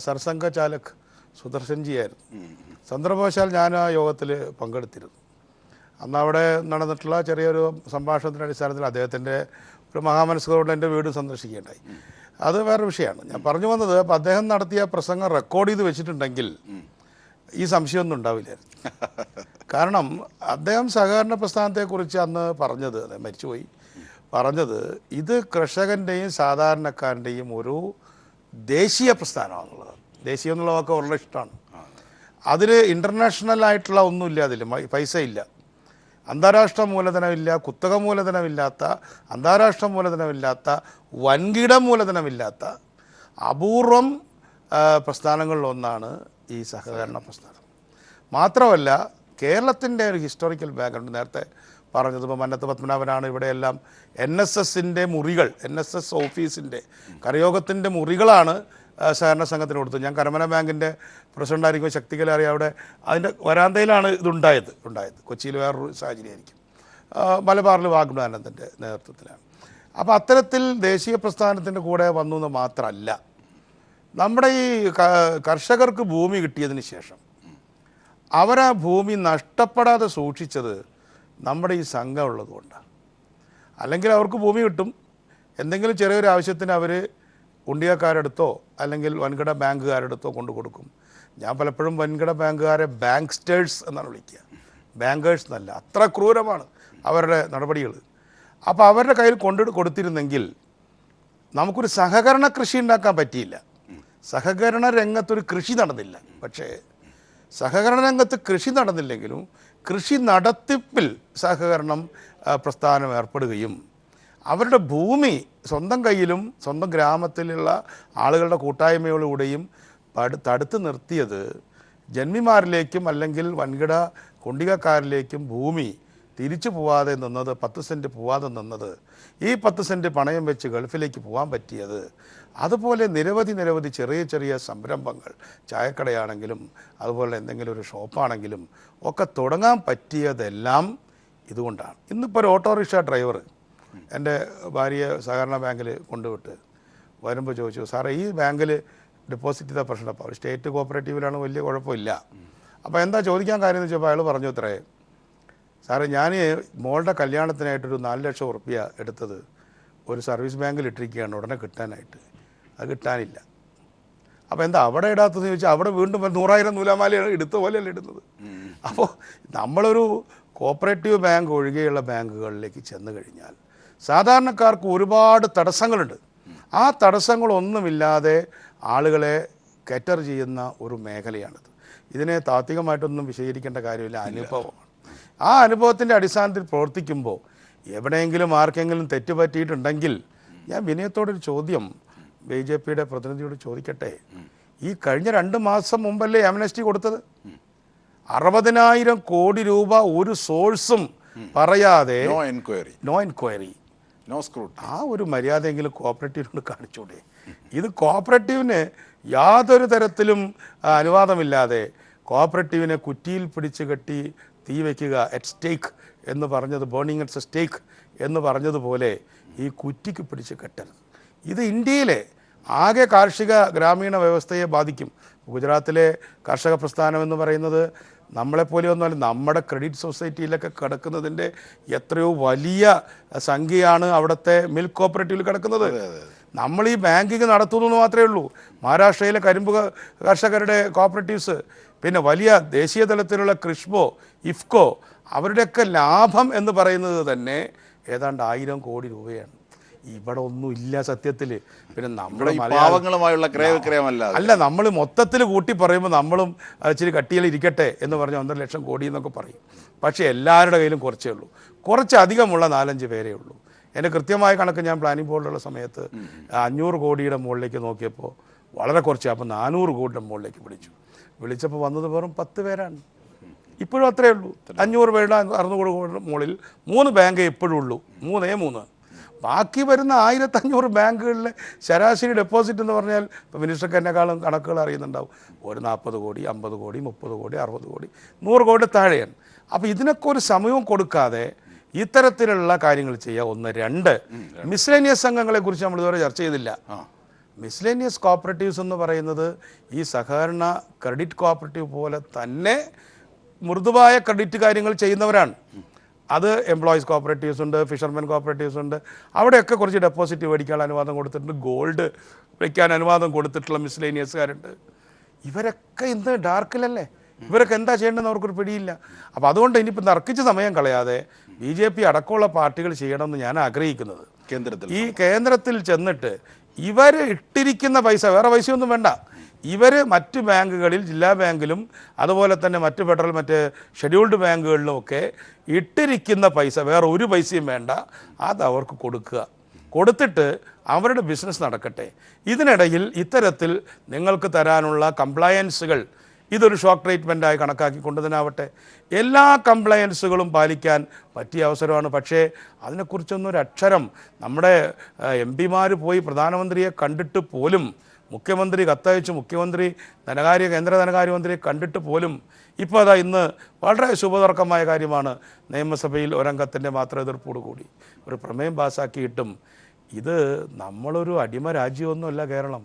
സർസംഘ ചാലക് സുദർശൻജി ആയിരുന്നു. സന്ദർഭവശാൽ ഞാൻ ആ യോഗത്തിൽ പങ്കെടുത്തിരുന്നു. അന്ന് അവിടെ നടന്നിട്ടുള്ള ചെറിയൊരു സംഭാഷണത്തിൻ്റെ അടിസ്ഥാനത്തിൽ അദ്ദേഹത്തിൻ്റെ ഒരു മഹാമനസ്കരോട് എൻ്റെ വീട് സന്ദർശിക്കുകയുണ്ടായി. അത് വേറൊരു വിഷയമാണ്. ഞാൻ പറഞ്ഞു വന്നത്, അപ്പം അദ്ദേഹം നടത്തിയ പ്രസംഗം റെക്കോർഡ് ചെയ്ത് വെച്ചിട്ടുണ്ടെങ്കിൽ ഈ സംശയമൊന്നും ഉണ്ടാവില്ലായിരുന്നു. കാരണം അദ്ദേഹം സഹകരണ പ്രസ്ഥാനത്തെക്കുറിച്ച് അന്ന് പറഞ്ഞത്, മരിച്ചുപോയി, പറഞ്ഞത് ഇത് കർഷകൻ്റെയും സാധാരണക്കാരൻ്റെയും ഒരു ദേശീയ പ്രസ്ഥാനമാണെന്നുള്ളത്. ദേശീയം എന്നുള്ളതൊക്കെ വളരെ ഇഷ്ടമാണ്. അതിൽ ഇൻ്റർനാഷണൽ ആയിട്ടുള്ള ഒന്നുമില്ല, അതിൽ പൈസ ഇല്ല, അന്താരാഷ്ട്ര മൂലധനമില്ല, കുത്തക മൂലധനമില്ലാത്ത, അന്താരാഷ്ട്ര മൂലധനമില്ലാത്ത, വൻകിട മൂലധനമില്ലാത്ത അപൂർവം പ്രസ്ഥാനങ്ങളിലൊന്നാണ് ഈ സഹകരണ പ്രസ്ഥാനം. മാത്രമല്ല കേരളത്തിൻ്റെ ഒരു ഹിസ്റ്റോറിക്കൽ ബാക്ക്ഗ്രൗണ്ട് നേരത്തെ പറഞ്ഞത്, ഇപ്പോൾ മന്നത്ത് പത്മനാഭനാണ് ഇവിടെയെല്ലാം NSSൻ്റെ മുറികൾ, NSS ഓഫീസിൻ്റെ കരയോഗത്തിൻ്റെ മുറികളാണ് സഹകരണ സംഘത്തിന് കൊടുത്തത്. ഞാൻ കരമന ബാങ്കിൻ്റെ പ്രസിഡൻ്റായിരിക്കും, ശക്തികല അറിയാം, അവിടെ അതിൻ്റെ വരാന്തയിലാണ് ഉണ്ടായത്. കൊച്ചിയിൽ വേറൊരു സാഹചര്യമായിരിക്കും, മലബാറിൽ വാഗ്ബടാനന്ദൻ്റെ നേതൃത്വത്തിലാണ്. അപ്പോൾ അത്തരത്തിൽ ദേശീയ പ്രസ്ഥാനത്തിൻ്റെ കൂടെ വന്നു എന്ന് മാത്രമല്ല, നമ്മുടെ ഈ കർഷകർക്ക് ഭൂമി കിട്ടിയതിന് ശേഷം അവരാ ഭൂമി നഷ്ടപ്പെടാതെ സൂക്ഷിച്ചത് നമ്മുടെ ഈ സംഘം ഉള്ളതുകൊണ്ടാണ്. അല്ലെങ്കിൽ അവർക്ക് ഭൂമി കിട്ടും, എന്തെങ്കിലും ചെറിയൊരു ആവശ്യത്തിന് അവർ ഉണ്ടിയക്കാരെടുത്തോ അല്ലെങ്കിൽ വൻകിട ബാങ്കുകാരെടുത്തോ കൊണ്ടു കൊടുക്കും. ഞാൻ പലപ്പോഴും വൻകിട ബാങ്കുകാരെ ബാങ്ക്സ്റ്റേഴ്സ് എന്നാണ് വിളിക്കുക, ബാങ്കേഴ്സ് എന്നല്ല. അത്ര ക്രൂരമാണ് അവരുടെ നടപടികൾ. അപ്പോൾ അവരുടെ കയ്യിൽ കൊടുത്തിരുന്നെങ്കിൽ നമുക്കൊരു സഹകരണ കൃഷി ഉണ്ടാക്കാൻ പറ്റിയില്ല. സഹകരണ രംഗത്തൊരു കൃഷി നടന്നില്ല. പക്ഷേ സഹകരണ രംഗത്ത് കൃഷി നടന്നില്ലെങ്കിലും കൃഷി നടത്തിപ്പിൽ സഹകരണം പ്രസ്ഥാനം ഏർപ്പെടുകയും അവരുടെ ഭൂമി സ്വന്തം കയ്യിലും സ്വന്തം ഗ്രാമത്തിലുള്ള ആളുകളുടെ കൂട്ടായ്മയോടുകൂടെയും തടുത്ത് നിർത്തിയത് ജന്മിമാരിലേക്കും അല്ലെങ്കിൽ വൻകിട കുണ്ടികക്കാരിലേക്കും ഭൂമി തിരിച്ചു പോവാതെ നിന്നത്, 10 സെൻറ്റ് പോവാതെ നിന്നത്, ഈ 10 സെൻറ്റ് പണയം വെച്ച് ഗൾഫിലേക്ക് പോകാൻ പറ്റിയത്, അതുപോലെ നിരവധി ചെറിയ സംരംഭങ്ങൾ, ചായക്കടയാണെങ്കിലും അതുപോലെ എന്തെങ്കിലും ഒരു ഷോപ്പാണെങ്കിലും ഒക്കെ തുടങ്ങാൻ പറ്റിയതെല്ലാം ഇതുകൊണ്ടാണ്. ഇന്നിപ്പോൾ ഒരു ഓട്ടോറിക്ഷ ഡ്രൈവർ എൻ്റെ ഭാര്യയെ സഹകരണ ബാങ്കിൽ കൊണ്ടുവിട്ട് വരുമ്പോൾ ചോദിച്ചു, സാറേ ഈ ബാങ്കിൽ ഡെപ്പോസിറ്റ് ചെയ്ത പ്രശ്നം, അപ്പോൾ സ്റ്റേറ്റ് കോപ്പറേറ്റീവിലാണ്, വലിയ കുഴപ്പമില്ല, അപ്പോൾ എന്താ ചോദിക്കാൻ കാര്യം എന്ന് വെച്ചപ്പോൾ അയാൾ പറഞ്ഞു, ഇത്രേ സാറേ ഞാൻ മോളുടെ കല്യാണത്തിനായിട്ടൊരു 4 ലക്ഷം ഉറുപ്പ്യ എടുത്തത് ഒരു സർവീസ് ബാങ്കിൽ ഇട്ടിരിക്കുകയാണ് ഉടനെ കിട്ടാനായിട്ട്, അത് കിട്ടാനില്ല. അപ്പോൾ എന്താ അവിടെ ഇടാത്തതെന്ന് ചോദിച്ചാൽ അവിടെ വീണ്ടും 100,000 നൂലാമാലയാണ് എടുത്ത പോലെയല്ല ഇടുന്നത്. അപ്പോൾ നമ്മളൊരു കോപ്പറേറ്റീവ് ബാങ്ക് ഒഴികെയുള്ള ബാങ്കുകളിലേക്ക് ചെന്ന് കഴിഞ്ഞാൽ സാധാരണക്കാർക്ക് ഒരുപാട് തടസ്സങ്ങളുണ്ട്. ആ തടസ്സങ്ങളൊന്നുമില്ലാതെ ആളുകളെ കാറ്റർ ചെയ്യുന്ന ഒരു മേഖലയാണിത്. ഇതിനെ താത്വികമായിട്ടൊന്നും വിശദീകരിക്കേണ്ട കാര്യമില്ല, അനുഭവമാണ്. ആ അനുഭവത്തിൻ്റെ അടിസ്ഥാനത്തിൽ പ്രവർത്തിക്കുമ്പോൾ എവിടെയെങ്കിലും ആർക്കെങ്കിലും തെറ്റുപറ്റിയിട്ടുണ്ടെങ്കിൽ ഞാൻ വിനയത്തോടൊരു ചോദ്യം BJPയുടെ പ്രതിനിധിയോട് ചോദിക്കട്ടെ, ഈ കഴിഞ്ഞ 2 മാസം മുമ്പല്ലേ ആംനസ്റ്റി കൊടുത്തത്? 60,000 കോടി രൂപ ഒരു സോഴ്സും പറയാതെ, നോ എൻക്വയറി, നോ സ്ക്രൂട്ടിനി. ആ ഒരു മര്യാദയെങ്കിലും കോഓപ്പറേറ്റീവിനോട് കാണിച്ചൂടെ? ഇത് കോഓപ്പറേറ്റീവിന് യാതൊരു തരത്തിലും അനുവാദമില്ലാതെ കോഓപ്പറേറ്റീവിനെ കുറ്റിയിൽ പിടിച്ച് കെട്ടി തീ വയ്ക്കുക, അറ്റ് സ്റ്റേക്ക് എന്ന് പറഞ്ഞത്, ബേണിംഗ് അറ്റ് സ്റ്റേക്ക് എന്ന് പറഞ്ഞതുപോലെ ഈ കുറ്റിക്ക് പിടിച്ച് കെട്ടരുത്. ഇത് ഇന്ത്യയിലെ ആകെ കാർഷിക ഗ്രാമീണ വ്യവസ്ഥയെ ബാധിക്കും. ഗുജറാത്തിലെ കർഷക പ്രസ്ഥാനം എന്ന് പറയുന്നത് നമ്മളെപ്പോലെയൊന്നുമല്ല, നമ്മുടെ ക്രെഡിറ്റ് സൊസൈറ്റിയിലൊക്കെ കിടക്കുന്നതിൻ്റെ എത്രയോ വലിയ സംഖ്യയാണ് അവിടുത്തെ മിൽക്ക് കോപ്പറേറ്റീവിൽ കിടക്കുന്നത്. നമ്മൾ ഈ ബാങ്കിങ് നടത്തുന്നു എന്ന് മാത്രമേ ഉള്ളൂ. മഹാരാഷ്ട്രയിലെ കരിമ്പ് കർഷകരുടെ കോപ്പറേറ്റീവ്സ്, പിന്നെ വലിയ ദേശീയ തലത്തിലുള്ള കൃഷ്മോ, ഇഫ്കോ, അവരുടെയൊക്കെ ലാഭം എന്ന് പറയുന്നത് തന്നെ ഏതാണ്ട് 1000 കോടി രൂപയാണ്. ഇവിടെ ഒന്നും ഇല്ല സത്യത്തിൽ. പിന്നെ നമ്മുടെ പാവങ്ങളുമായുള്ള ക്രയവിക്രയമല്ല, അല്ല, നമ്മൾ മൊത്തത്തിൽ കൂട്ടി പറയുമ്പോൾ നമ്മളും ഇച്ചിരി കട്ടിയിൽ ഇരിക്കട്ടെ എന്ന് പറഞ്ഞ് 1.5 ലക്ഷം കോടി എന്നൊക്കെ പറയും. പക്ഷേ എല്ലാവരുടെ കയ്യിലും കുറച്ചേ ഉള്ളൂ. കുറച്ചധികമുള്ള 4-5 പേരേ ഉള്ളൂ. എൻ്റെ കൃത്യമായ കണക്ക് ഞാൻ പ്ലാനിംഗ് ബോർഡിലുള്ള സമയത്ത് 500 കോടിയുടെ മുകളിലേക്ക് നോക്കിയപ്പോൾ വളരെ കുറച്ച്, അപ്പോൾ 400 കോടിയുടെ മുകളിലേക്ക് വിളിച്ചപ്പോൾ വന്നത് വെറും 10 പേരാണ്. ഇപ്പോഴും അത്രയേ ഉള്ളൂ. 500 പേരുടെ 600 കോടിയുടെ മുകളിൽ 3 ബാങ്കേ ഇപ്പോഴും ഉള്ളൂ, 3. ബാക്കി വരുന്ന 1500 ബാങ്കുകളിലെ ശരാശരി ഡെപ്പോസിറ്റ് എന്ന് പറഞ്ഞാൽ, ഇപ്പോൾ മിനിസ്റ്റർക്ക് എന്നെക്കാളും കണക്കുകൾ അറിയുന്നുണ്ടാവും, ഒരു 40 കോടി, 50 കോടി, 30 കോടി, 60 കോടി, 100 കോടി താഴെയാണ്. അപ്പോൾ ഇതിനൊക്കെ ഒരു സമയവും കൊടുക്കാതെ ഇത്തരത്തിലുള്ള കാര്യങ്ങൾ ചെയ്യുക. 1. 2, മിസ്ലേനിയസ് സംഘങ്ങളെക്കുറിച്ച് നമ്മൾ ഇതുവരെ ചർച്ച ചെയ്തില്ല. മിസ്ലേനിയസ് കോപ്പറേറ്റീവ്സ് എന്ന് പറയുന്നത് ഈ സഹകരണ ക്രെഡിറ്റ് കോപ്പറേറ്റീവ് പോലെ തന്നെ മൃദുവായ ക്രെഡിറ്റ് കാര്യങ്ങൾ ചെയ്യുന്നവരാണ്. അത് എംപ്ലോയീസ് കോപ്പറേറ്റീവ്സ് ഉണ്ട്, ഫിഷർമെൻ കോപ്പറേറ്റീവ്സ് ഉണ്ട്. അവിടെയൊക്കെ കുറച്ച് ഡെപ്പോസിറ്റ് മേടിക്കാൻ അനുവാദം കൊടുത്തിട്ടുണ്ട്, ഗോൾഡ് വയ്ക്കാൻ അനുവാദം കൊടുത്തിട്ടുള്ള മിസ്ലേനിയസുകാരുണ്ട്. ഇവരൊക്കെ ഇന്ന് ഡാർക്കിലല്ലേ? ഇവരൊക്കെ എന്താ ചെയ്യേണ്ടതെന്ന് അവർക്കൊരു പിടിയില്ല. അപ്പോൾ അതുകൊണ്ട് ഇനിയിപ്പോൾ തർക്കിച്ച് സമയം കളയാതെ BJP അടക്കമുള്ള പാർട്ടികൾ ചെയ്യണമെന്ന് ഞാൻ ആഗ്രഹിക്കുന്നത്, ഈ കേന്ദ്രത്തിൽ ചെന്നിട്ട് ഇവർ ഇട്ടിരിക്കുന്ന പൈസ, വേറെ പൈസയൊന്നും വേണ്ട, ഇവർ മറ്റ് ബാങ്കുകളിൽ, ജില്ലാ ബാങ്കിലും അതുപോലെ തന്നെ മറ്റ് ഫെഡറൽ ഷെഡ്യൂൾഡ് ബാങ്കുകളിലുമൊക്കെ ഇട്ടിരിക്കുന്ന പൈസ, വേറെ ഒരു പൈസയും വേണ്ട, അത് അവർക്ക് കൊടുത്തിട്ട് അവരുടെ ബിസിനസ് നടക്കട്ടെ. ഇതിനിടയിൽ ഇത്തരത്തിൽ നിങ്ങൾക്ക് തരാനുള്ള കംപ്ലയൻസുകൾ ഇതൊരു ഷോക്ക് ട്രീറ്റ്മെൻറ്റായി കണക്കാക്കിക്കൊണ്ടതിനാവട്ടെ. എല്ലാ കംപ്ലയൻസുകളും പാലിക്കാൻ പറ്റിയ അവസരമാണ്. പക്ഷേ അതിനെക്കുറിച്ചൊന്നും ഒരു അക്ഷരം നമ്മുടെ MP-മാർ പോയി പ്രധാനമന്ത്രിയെ കണ്ടിട്ട് പോലും, മുഖ്യമന്ത്രി കത്തയച്ചു, മുഖ്യമന്ത്രി കേന്ദ്ര ധനകാര്യമന്ത്രിയെ കണ്ടിട്ട് പോലും, ഇപ്പോൾ അതാ ഇന്ന് വളരെ ശുഭതർക്കമായ കാര്യമാണ്, നിയമസഭയിൽ ഒരംഗത്തിൻ്റെ മാത്രം എതിർപ്പോടുകൂടി ഒരു പ്രമേയം പാസ്സാക്കിയിട്ടും. ഇത് നമ്മളൊരു അടിമ രാജ്യമൊന്നുമല്ല കേരളം.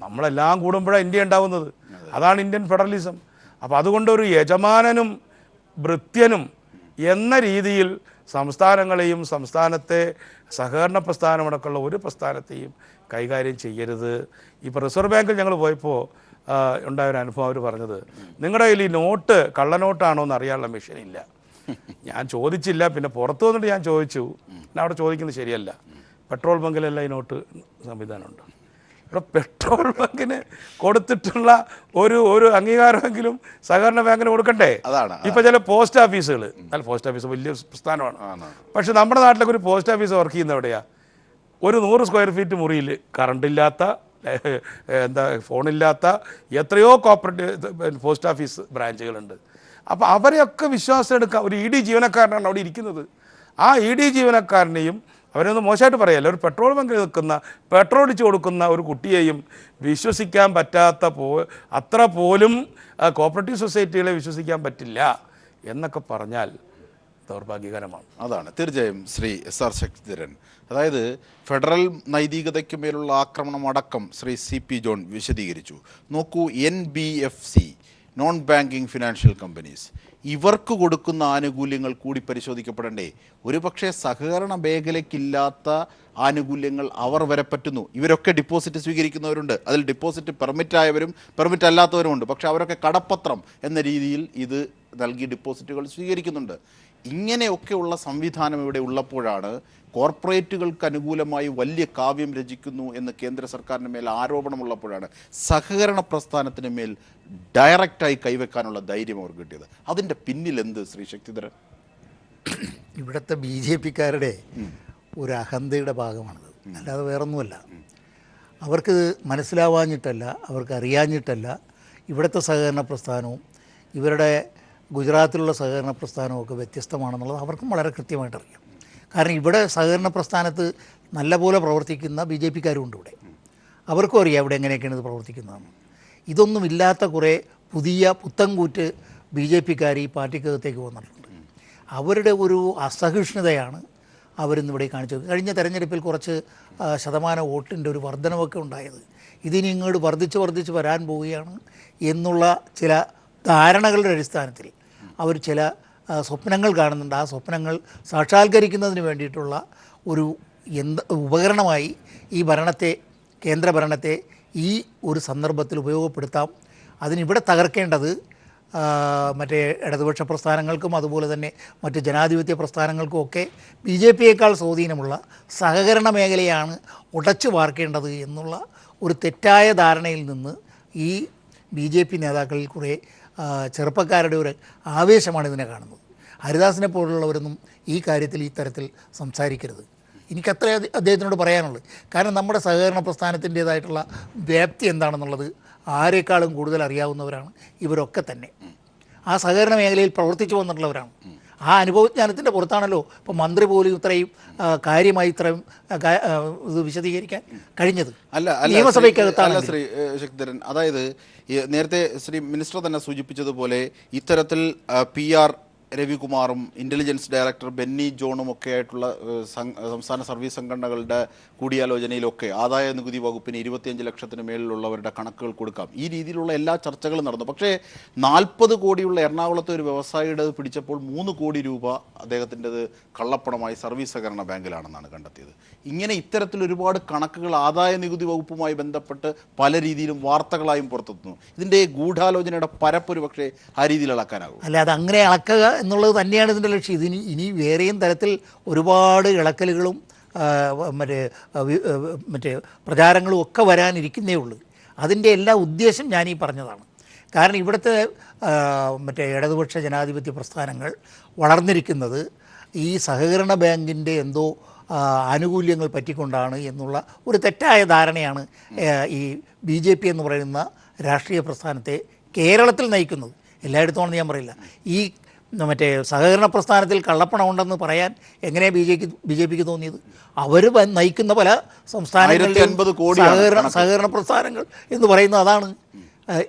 നമ്മളെല്ലാം കൂടുമ്പോഴാണ് ഇന്ത്യ ഉണ്ടാവുന്നത്. അതാണ് ഇന്ത്യൻ ഫെഡറലിസം. അപ്പോൾ അതുകൊണ്ട് ഒരു യജമാനനും ഭൃത്യനും എന്ന രീതിയിൽ സംസ്ഥാനങ്ങളെയും സംസ്ഥാനത്തെ സഹകരണ പ്രസ്ഥാനമടക്കമുള്ള ഒരു പ്രസ്ഥാനത്തെയും കൈകാര്യം ചെയ്യരുത്. ഇപ്പോൾ റിസർവ് ബാങ്കിൽ ഞങ്ങൾ പോയപ്പോൾ ഉണ്ടായൊരു അനുഭവം അവർ പറഞ്ഞത്, നിങ്ങളുടെ കയ്യിൽ ഈ നോട്ട് കള്ളനോട്ടാണോ എന്ന് അറിയാനുള്ള മെഷീൻ ഇല്ല. ഞാൻ ചോദിച്ചില്ല, പിന്നെ പുറത്തു വന്നിട്ട് ഞാൻ ചോദിച്ചു. ഞാൻ അവിടെ ചോദിക്കുന്നത് ശരിയല്ല, പെട്രോൾ ബങ്കിലെല്ലാം ഈ നോട്ട് സംവിധാനമുണ്ട്. ഇവിടെ പെട്രോൾ ബങ്കിന് കൊടുത്തിട്ടുള്ള ഒരു അംഗീകാരമെങ്കിലും സഹകരണ ബാങ്കിന് കൊടുക്കണ്ടേ? ഇപ്പം ചില പോസ്റ്റ് ഓഫീസുകൾ, പോസ്റ്റ് ഓഫീസ് വലിയ പ്രസ്ഥാനമാണ്, പക്ഷെ നമ്മുടെ നാട്ടിലൊക്കെ ഒരു പോസ്റ്റ് ഓഫീസ് വർക്ക് ചെയ്യുന്ന എവിടെയാണ്? ഒരു 100 സ്ക്വയർ ഫീറ്റ് മുറിയിൽ കറണ്ടില്ലാത്ത, ഫോണില്ലാത്ത എത്രയോ കോപ്പറേറ്റീവ് പോസ്റ്റ് ഓഫീസ് ബ്രാഞ്ചുകളുണ്ട്. അപ്പോൾ അവരെയൊക്കെ വിശ്വാസം എടുക്കാം. ഒരു ED ജീവനക്കാരനാണ് അവിടെ ഇരിക്കുന്നത്. ആ ED ജീവനക്കാരനെയും അവരൊന്നും മോശമായിട്ട് പറയല്ല, ഒരു പെട്രോൾ ബങ്കിൽ നിൽക്കുന്ന, പെട്രോൾ അടിച്ച് കൊടുക്കുന്ന ഒരു കുട്ടിയെയും വിശ്വസിക്കാൻ പറ്റാത്ത അത്ര പോലും കോപ്പറേറ്റീവ് സൊസൈറ്റികളെ വിശ്വസിക്കാൻ പറ്റില്ല എന്നൊക്കെ പറഞ്ഞാൽ ദൗർഭാഗ്യകരമാണ്. അതാണ് തീർച്ചയായും ശ്രീ SR ശക്തിധരൻ. അതായത് ഫെഡറൽ നൈതികതയ്ക്ക് മേലുള്ള ആക്രമണം അടക്കം ശ്രീ CP ജോൺ വിശദീകരിച്ചു. നോക്കൂ, NBFC, non banking financial companies, ഇവർക്ക് കൊടുക്കുന്ന ആനുകൂല്യങ്ങൾ കൂടി പരിശോധിക്കപ്പെടണ്ടേ? ഒരുപക്ഷെ സഹകരണ മേഖലയ്ക്കില്ലാത്ത ആനുകൂല്യങ്ങൾ അവർ വരെ പറ്റുന്നു. ഇവരൊക്കെ ഡിപ്പോസിറ്റ് സ്വീകരിക്കുന്നവരുണ്ട്, അതിൽ ഡിപ്പോസിറ്റ് പെർമിറ്റ് ആയവരും പെർമിറ്റ് അല്ലാത്തവരുമുണ്ട്. പക്ഷേ അവരൊക്കെ കടപ്പത്രം എന്ന രീതിയിൽ ഇത് നൽകി ഡിപ്പോസിറ്റുകൾ സ്വീകരിക്കുന്നുണ്ട്. ഇങ്ങനെയൊക്കെയുള്ള സംവിധാനം ഇവിടെ ഉള്ളപ്പോഴാണ് കോർപ്പറേറ്റുകൾക്ക് അനുകൂലമായി വലിയ കാവ്യം രചിക്കുന്നു എന്ന് കേന്ദ്ര സർക്കാരിന് മേൽ ആരോപണമുള്ളപ്പോഴാണ് സഹകരണ പ്രസ്ഥാനത്തിന് മേൽ ഡയറക്റ്റായി കൈവെക്കാനുള്ള ധൈര്യം അവർ കിട്ടിയത്. അതിൻ്റെ പിന്നിൽ എന്ത് ശ്രീ ശക്തിധരൻ? ഇവിടുത്തെ BJP-ക്കാരുടെ ഒരു അഹന്തയുടെ ഭാഗമാണിത്, അല്ലാതെ വേറൊന്നുമല്ല. അവർക്ക് മനസ്സിലാവാഞ്ഞിട്ടല്ല, അവർക്ക് അറിയാഞ്ഞിട്ടല്ല. ഇവിടുത്തെ സഹകരണ പ്രസ്ഥാനവും ഇവരുടെ ഗുജറാത്തിലുള്ള സഹകരണ പ്രസ്ഥാനവും ഒക്കെ വ്യത്യസ്തമാണെന്നുള്ളത് അവർക്കും വളരെ കൃത്യമായിട്ട് അറിയാം. കാരണം ഇവിടെ സഹകരണ പ്രസ്ഥാനത്ത് നല്ലപോലെ പ്രവർത്തിക്കുന്ന BJP-ക്കാരും ഉണ്ട് ഇവിടെ. അവർക്കും അറിയാം ഇവിടെ എങ്ങനെയൊക്കെയാണ് ഇത് പ്രവർത്തിക്കുന്നതെന്ന്. ഇതൊന്നുമില്ലാത്ത കുറേ പുതിയ പുത്തൻകൂറ്റ് BJP-ക്കാർ ഈ പാർട്ടിക്കകത്തേക്ക് വന്നിട്ടുണ്ട്. അവരുടെ ഒരു അസഹിഷ്ണുതയാണ് അവരിന്നിവിടെ കാണിച്ചത്. കഴിഞ്ഞ തെരഞ്ഞെടുപ്പിൽ കുറച്ച് ശതമാനം വോട്ടിൻ്റെ ഒരു വർധനവൊക്കെ ഉണ്ടായത് ഇതിനി ഇങ്ങോട്ട് വർദ്ധിച്ച് വരാൻ പോവുകയാണ് എന്നുള്ള ചില ധാരണകളുടെ അടിസ്ഥാനത്തിൽ അവർ ചില സ്വപ്നങ്ങൾ കാണുന്നുണ്ട്. ആ സ്വപ്നങ്ങൾ സാക്ഷാത്കരിക്കുന്നതിന് വേണ്ടിയിട്ടുള്ള ഒരു ഉപകരണമായി ഈ കേന്ദ്ര ഭരണത്തെ ഈ ഒരു സന്ദർഭത്തിൽ ഉപയോഗപ്പെടുത്താം. അതിനിവിടെ തകർക്കേണ്ടത് മറ്റേ ഇടതുപക്ഷ പ്രസ്ഥാനങ്ങൾക്കും അതുപോലെ തന്നെ മറ്റ് ജനാധിപത്യ പ്രസ്ഥാനങ്ങൾക്കുമൊക്കെ BJP-യേക്കാൾ സ്വാധീനമുള്ള സഹകരണ മേഖലയാണ് ഉടച്ചു വാർക്കേണ്ടത് എന്നുള്ള ഒരു തെറ്റായ ധാരണയിൽ നിന്ന് ഈ BJP നേതാക്കളിൽ കുറേ ചെറുപ്പക്കാരുടെ ഒരു ആവേശമാണ് ഇതിനെ കാണുന്നത്. ഹരിദാസിനെ പോലുള്ളവരൊന്നും ഈ കാര്യത്തിൽ ഈ തരത്തിൽ സംസാരിക്കരുത്. എനിക്കത്രേ അദ്ദേഹത്തിനോട് പറയാനുള്ളത്. കാരണം നമ്മുടെ സഹകരണ പ്രസ്ഥാനത്തിൻ്റേതായിട്ടുള്ള വ്യാപ്തി എന്താണെന്നുള്ളത് ആരെക്കാളും കൂടുതൽ അറിയാവുന്നവരാണ് ഇവരൊക്കെ തന്നെ. ആ സഹകരണ മേഖലയിൽ പ്രവർത്തിച്ചു വന്നിട്ടുള്ളവരാണ്. ആ അനുഭവജ്ഞാനത്തിൻ്റെ പുറത്താണല്ലോ ഇപ്പോൾ മന്ത്രി പോലും ഇത്രയും കാര്യമായി ഇത്രയും ഇത് വിശദീകരിക്കാൻ കഴിഞ്ഞത്. നിയമസഭയ്ക്കകത്താണ് ശ്രീ ശക്തിധരൻ, അതായത് നേരത്തെ ശ്രീ മിനിസ്റ്റർ തന്നെ സൂചിപ്പിച്ചതുപോലെ ഇത്തരത്തിൽ PR രവികുമാറും ഇൻ്റലിജൻസ് ഡയറക്ടർ ബെന്നി ജോണും ഒക്കെ ആയിട്ടുള്ള സംസ്ഥാന സർവീസ് സംഘടനകളുടെ കൂടിയാലോചനയിലൊക്കെ ആദായ നികുതി വകുപ്പിന് 25 ലക്ഷത്തിന് മേളിലുള്ളവരുടെ കണക്കുകൾ കൊടുക്കാം, ഈ രീതിയിലുള്ള എല്ലാ ചർച്ചകളും നടന്നു. പക്ഷേ 40 കോടിയുള്ള എറണാകുളത്തെ ഒരു വ്യവസായിയുടെ പിടിച്ചപ്പോൾ 3 കോടി രൂപ അദ്ദേഹത്തിൻ്റെത് കള്ളപ്പണമായി സർവീസ് സഹകരണ ബാങ്കിലാണെന്നാണ് കണ്ടെത്തിയത്. ഇങ്ങനെ ഇത്തരത്തിൽ ഒരുപാട് കണക്കുകൾ ആദായ നികുതി വകുപ്പുമായി ബന്ധപ്പെട്ട് പല രീതിയിലും വാർത്തകളായും പുറത്തെത്തുന്നു. ഇതിൻ്റെ ഗൂഢാലോചനയുടെ പരപ്പൊരു പക്ഷേ ആ രീതിയിൽ അളക്കാനാകും. അല്ല, അത് അങ്ങനെ അളക്കുക എന്നുള്ളത് തന്നെയാണ് ഇതിൻ്റെ ലക്ഷ്യം. ഇനി വേറെയും തരത്തിൽ ഒരുപാട് ഇളക്കലുകളും മറ്റേ പ്രചാരങ്ങളും ഒക്കെ വരാനിരിക്കുന്നേ ഉള്ളൂ. അതിൻ്റെ എല്ലാ ഉദ്ദേശം ഞാനീ പറഞ്ഞതാണ്. കാരണം ഇവിടുത്തെ ഇടതുപക്ഷ ജനാധിപത്യ പ്രസ്ഥാനങ്ങൾ വളർന്നിരിക്കുന്നത് ഈ സഹകരണ ബാങ്കിൻ്റെ എന്തോ ആനുകൂല്യങ്ങൾ പറ്റിക്കൊണ്ടാണ് എന്നുള്ള ഒരു തെറ്റായ ധാരണയാണ് ഈ BJP എന്ന് പറയുന്ന രാഷ്ട്രീയ പ്രസ്ഥാനത്തെ കേരളത്തിൽ നയിക്കുന്നത്. എല്ലായിടത്തുമാണെന്ന് ഞാൻ പറയില്ല. ഈ സഹകരണ പ്രസ്ഥാനത്തിൽ കള്ളപ്പണം ഉണ്ടെന്ന് പറയാൻ എങ്ങനെയാണ് BJPക്ക് തോന്നിയത്? അവർ നയിക്കുന്ന പല സംസ്ഥാനങ്ങളിലും സഹകരണ പ്രസ്ഥാനങ്ങൾ എന്ന് പറയുന്നത് അതാണ്.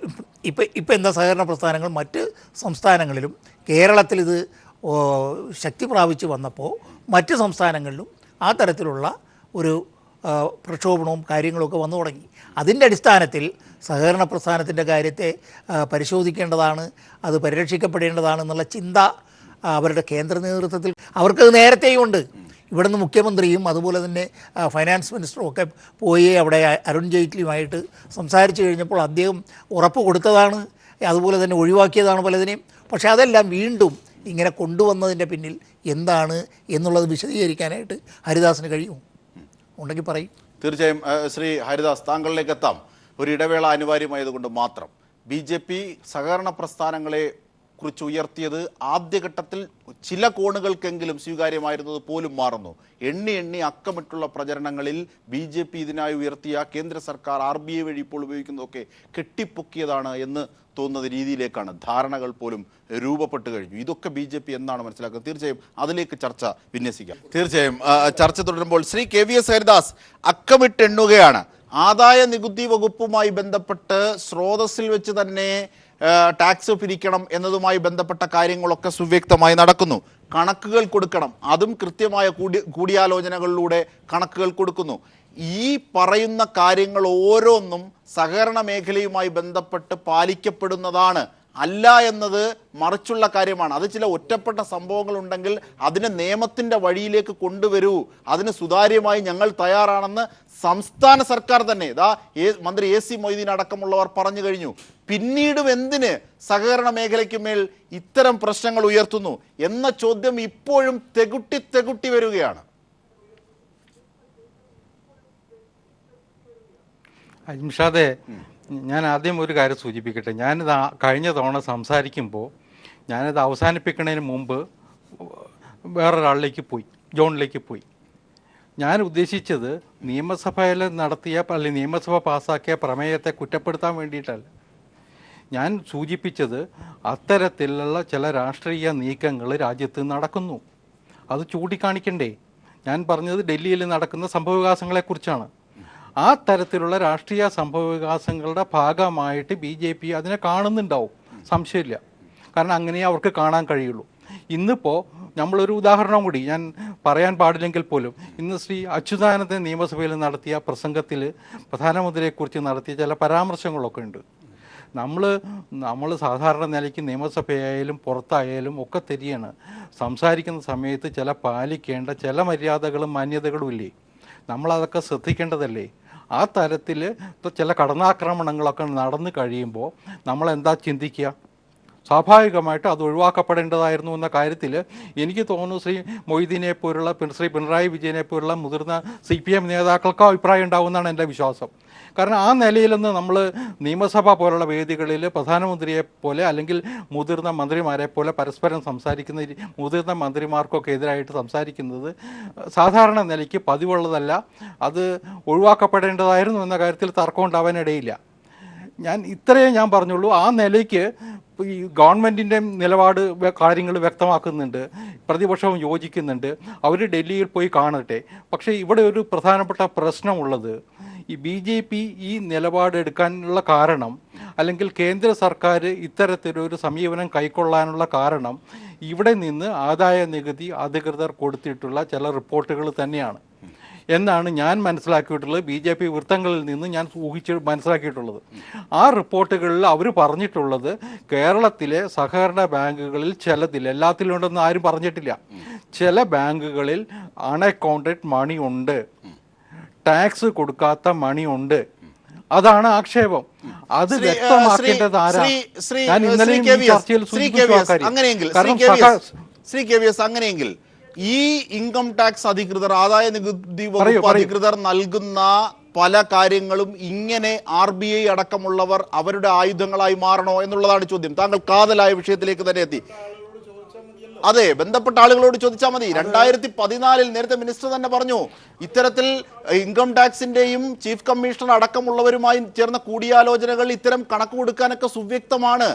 ഇപ്പം എന്താ സഹകരണ പ്രസ്ഥാനങ്ങൾ മറ്റ് സംസ്ഥാനങ്ങളിലും കേരളത്തിൽ ഇത് ശക്തി പ്രാപിച്ച് വന്നപ്പോൾ മറ്റ് സംസ്ഥാനങ്ങളിലും ആ തരത്തിലുള്ള ഒരു പ്രക്ഷോഭണവും കാര്യങ്ങളൊക്കെ വന്നു തുടങ്ങി. അതിൻ്റെ അടിസ്ഥാനത്തിൽ സഹകരണ പ്രസ്ഥാനത്തിൻ്റെ കാര്യത്തെ പരിശോധിക്കേണ്ടതാണ്, അത് പരിരക്ഷിക്കപ്പെടേണ്ടതാണെന്നുള്ള ചിന്ത അവരുടെ കേന്ദ്ര നേതൃത്വത്തിൽ അവർക്കത് നേരത്തെയും ഉണ്ട്. ഇവിടുന്ന് മുഖ്യമന്ത്രിയും അതുപോലെ തന്നെ ഫൈനാൻസ് മിനിസ്റ്ററും ഒക്കെ പോയി അവിടെ അരുൺ ജെയ്റ്റ്ലിയുമായിട്ട് സംസാരിച്ചു കഴിഞ്ഞപ്പോൾ അദ്ദേഹം ഉറപ്പ് കൊടുത്തതാണ്, അതുപോലെ തന്നെ ഒഴിവാക്കിയതാണ് പലതിനെയും. പക്ഷേ അതെല്ലാം വീണ്ടും ഇങ്ങനെ കൊണ്ടുവന്നതിൻ്റെ പിന്നിൽ എന്താണ് എന്നുള്ളത് വിശദീകരിക്കാനായിട്ട് ഹരിദാസിന് കഴിയും. ഉണ്ടെങ്കിൽ പറയും. തീർച്ചയായും ശ്രീ ഹരിദാസ്, താങ്കളിലേക്ക് എത്താം. ഒരു ഇടവേള അനിവാര്യമായതുകൊണ്ട് മാത്രം BJP സഹകരണ പ്രസ്ഥാനങ്ങളെ കുറിച്ച് ഉയർത്തിയത് ആദ്യഘട്ടത്തിൽ ചില കോണുകൾക്കെങ്കിലും സ്വീകാര്യമായിരുന്നത് പോലും മാറുന്നു. എണ്ണി അക്കമിട്ടുള്ള പ്രചരണങ്ങളിൽ BJP ഇതിനായി ഉയർത്തിയ കേന്ദ്ര സർക്കാർ RBI വഴി ഇപ്പോൾ ഉപയോഗിക്കുന്നതൊക്കെ കെട്ടിപ്പൊക്കിയതാണ് എന്ന് തോന്നുന്ന രീതിയിലേക്കാണ് ധാരണകൾ പോലും രൂപപ്പെട്ട് കഴിഞ്ഞു. ഇതൊക്കെ BJP എന്നാണ് മനസ്സിലാക്കുന്നത്. തീർച്ചയായും അതിലേക്ക് ചർച്ച വിന്യസിക്കാം. തീർച്ചയായും ചർച്ച തുടരുമ്പോൾ ശ്രീ KVS ഹരിദാസ്, അക്കമിട്ടെണ്ണുകയാണ്. ആദായ നികുതി വകുപ്പുമായി ബന്ധപ്പെട്ട് സ്രോതസ്സിൽ വെച്ച് തന്നെ ടാക്സ് പിരിക്കണം എന്നതുമായി ബന്ധപ്പെട്ട കാര്യങ്ങളൊക്കെ സുവ്യക്തമായി നടക്കുന്നു. കണക്കുകൾ കൊടുക്കണം, അതും കൃത്യമായ കൂടിയാലോചനകളിലൂടെ കണക്കുകൾ കൊടുക്കുന്നു. ഈ പറയുന്ന കാര്യങ്ങൾ ഓരോന്നും സഹകരണ മേഖലയുമായി ബന്ധപ്പെട്ട് പാലിക്കപ്പെടുന്നതാണ്, അല്ല എന്നത് മറിച്ചുള്ള കാര്യമാണ്. അത് ചില ഒറ്റപ്പെട്ട സംഭവങ്ങളുണ്ടെങ്കിൽ അതിനെ നിയമത്തിൻ്റെ വഴിയിലേക്ക് കൊണ്ടുവരൂ, അതിന് സുതാര്യമായി ഞങ്ങൾ തയ്യാറാണെന്ന് സംസ്ഥാന സർക്കാർ തന്നെ മന്ത്രി AC മൊയ്തീൻ അടക്കമുള്ളവർ പറഞ്ഞു കഴിഞ്ഞു. പിന്നീടും എന്തിന് സഹകരണ മേഖലയ്ക്ക് മേൽ ഇത്തരം പ്രശ്നങ്ങൾ ഉയർത്തുന്നു എന്ന ചോദ്യം ഇപ്പോഴും തെകുട്ടി വരികയാണ്. അജിംഷാദെ, ഞാൻ ആദ്യം ഒരു കാര്യം സൂചിപ്പിക്കട്ടെ. ഞാനിത് കഴിഞ്ഞ തവണ സംസാരിക്കുമ്പോൾ ഞാനിത് അവസാനിപ്പിക്കുന്നതിന് മുമ്പ് വേറൊരാളിലേക്ക് പോയി, ജോണിലേക്ക് പോയി. ഞാൻ ഉദ്ദേശിച്ചത് നിയമസഭയിൽ നടത്തിയ അല്ലെങ്കിൽ നിയമസഭ പാസ്സാക്കിയ പ്രമേയത്തെ കുറ്റപ്പെടുത്താൻ വേണ്ടിയിട്ടല്ല. ഞാൻ സൂചിപ്പിച്ചത് അത്തരത്തിലുള്ള ചില രാഷ്ട്രീയ നീക്കങ്ങൾ രാജ്യത്ത് നടക്കുന്നു, അത് ചൂണ്ടിക്കാണിക്കണ്ടേ? ഞാൻ പറഞ്ഞത് ഡൽഹിയിൽ നടക്കുന്ന സംഭവവികാസങ്ങളെക്കുറിച്ചാണ്. ആ തരത്തിലുള്ള രാഷ്ട്രീയ സംഭവവികാസങ്ങളുടെ ഭാഗമായിട്ട് BJP അതിനെ കാണുന്നുണ്ടാവും, സംശയമില്ല. കാരണം അങ്ങനെ അവർക്ക് കാണാൻ കഴിയുള്ളൂ. ഇന്നിപ്പോൾ നമ്മളൊരു ഉദാഹരണം കൂടി ഞാൻ പറയാൻ പാടില്ലെങ്കിൽ പോലും, ഇന്ന് ശ്രീ അച്യുതാനന്ദൻ നിയമസഭയിൽ നടത്തിയ പ്രസംഗത്തിൽ പ്രധാനമന്ത്രിയെക്കുറിച്ച് നടത്തിയ ചില പരാമർശങ്ങളൊക്കെ ഉണ്ട്. നമ്മൾ സാധാരണ നിലയ്ക്ക് നിയമസഭയായാലും പുറത്തായാലും ഒക്കെ തരികയാണ്. സംസാരിക്കുന്ന സമയത്ത് ചില പാലിക്കേണ്ട ചില മര്യാദകളും മാന്യതകളും ഇല്ലേ? നമ്മളതൊക്കെ ശ്രദ്ധിക്കേണ്ടതല്ലേ? ആ തരത്തിൽ ചില കടന്നാക്രമണങ്ങളൊക്കെ നടന്നു കഴിയുമ്പോൾ നമ്മളെന്താ ചിന്തിക്കുക? സ്വാഭാവികമായിട്ട് അത് ഒഴിവാക്കപ്പെടേണ്ടതായിരുന്നു എന്ന കാര്യത്തിൽ എനിക്ക് തോന്നുന്നു ശ്രീ മൊയ്തീനെ പോലുള്ള ശ്രീ പിണറായി വിജയനെ പോലുള്ള മുതിർന്ന CPM നേതാക്കൾക്ക് അഭിപ്രായം ഉണ്ടാവുമെന്നാണ് എൻ്റെ വിശ്വാസം. കാരണം ആ നിലയിലൊന്ന് നമ്മൾ നിയമസഭ പോലുള്ള വേദികളിൽ പ്രധാനമന്ത്രിയെ പോലെ അല്ലെങ്കിൽ മുതിർന്ന മന്ത്രിമാരെ പോലെ പരസ്പരം സംസാരിക്കുന്ന മുതിർന്ന മന്ത്രിമാർക്കൊക്കെ എതിരായിട്ട് സംസാരിക്കുന്നത് സാധാരണ നിലയ്ക്ക് പതിവുള്ളതല്ല. അത് ഒഴിവാക്കപ്പെടേണ്ടതായിരുന്നു എന്ന കാര്യത്തിൽ തർക്കം ഉണ്ടാവാനിടയില്ല. ഇത്രയേ ഞാൻ പറഞ്ഞുള്ളൂ. ആ നിലയ്ക്ക് ഈ ഗവൺമെൻറ്റിൻ്റെ നിലപാട് കാര്യങ്ങൾ വ്യക്തമാക്കുന്നുണ്ട്, പ്രതിപക്ഷവും യോജിക്കുന്നുണ്ട്, അവർ ഡൽഹിയിൽ പോയി കാണട്ടെ. പക്ഷേ ഇവിടെ ഒരു പ്രധാനപ്പെട്ട പ്രശ്നമുള്ളത്, ഈ BJP ഈ നിലപാടെടുക്കാനുള്ള കാരണം അല്ലെങ്കിൽ കേന്ദ്ര സർക്കാർ ഇത്തരത്തിലൊരു സമീപനം കൈക്കൊള്ളാനുള്ള കാരണം ഇവിടെ നിന്ന് ആദായ നികുതി അധികൃതർ കൊടുത്തിട്ടുള്ള ചില റിപ്പോർട്ടുകൾ തന്നെയാണ് എന്നാണ് ഞാൻ മനസ്സിലാക്കിയിട്ടുള്ളത്. BJP വൃത്തങ്ങളിൽ നിന്ന് ഞാൻ മനസ്സിലാക്കിയിട്ടുള്ളത്. ആ റിപ്പോർട്ടുകളിൽ അവർ പറഞ്ഞിട്ടുള്ളത് കേരളത്തിലെ സഹകരണ ബാങ്കുകളിൽ ചിലതിൽ, എല്ലാത്തിലുണ്ടെന്ന് ആരും പറഞ്ഞിട്ടില്ല, ചില ബാങ്കുകളിൽ അൺഅക്കൗണ്ടഡ് മണി ഉണ്ട്, ടാക്സ് കൊടുക്കാത്ത മണി ഉണ്ട്. അതാണ് ആക്ഷേപം. അത് വ്യക്തമാക്കേണ്ടത് ആരാ? ഞാൻ ഇന്നലെയും ചർച്ചയിൽ അങ്ങനെയെങ്കിൽ ഈ ഇൻകം ടാക്സ് അധികൃതർ, ആദായ നികുതി വകുപ്പ് അധികൃതർ നൽകുന്ന പല കാര്യങ്ങളും ഇങ്ങനെ RBI അടക്കമുള്ളവർ അവരുടെ ആയുധങ്ങളായി മാറണോ എന്നുള്ളതാണ് ചോദ്യം. താങ്കൾ കാതലായ വിഷയത്തിലേക്ക് തന്നെ എത്തി. അതെ, ബന്ധപ്പെട്ട ആളുകളോട് ചോദിച്ചാൽ മതി. 2014 നേരത്തെ മിനിസ്റ്റർ തന്നെ പറഞ്ഞു, ഇത്തരത്തിൽ ഇൻകം ടാക്സിന്റെയും ചീഫ് കമ്മീഷണർ അടക്കമുള്ളവരുമായി ചേർന്ന കൂടിയാലോചനകൾ ഇത്തരം കണക്ക് കൊടുക്കാനൊക്കെ സുവ്യക്തമാണ്.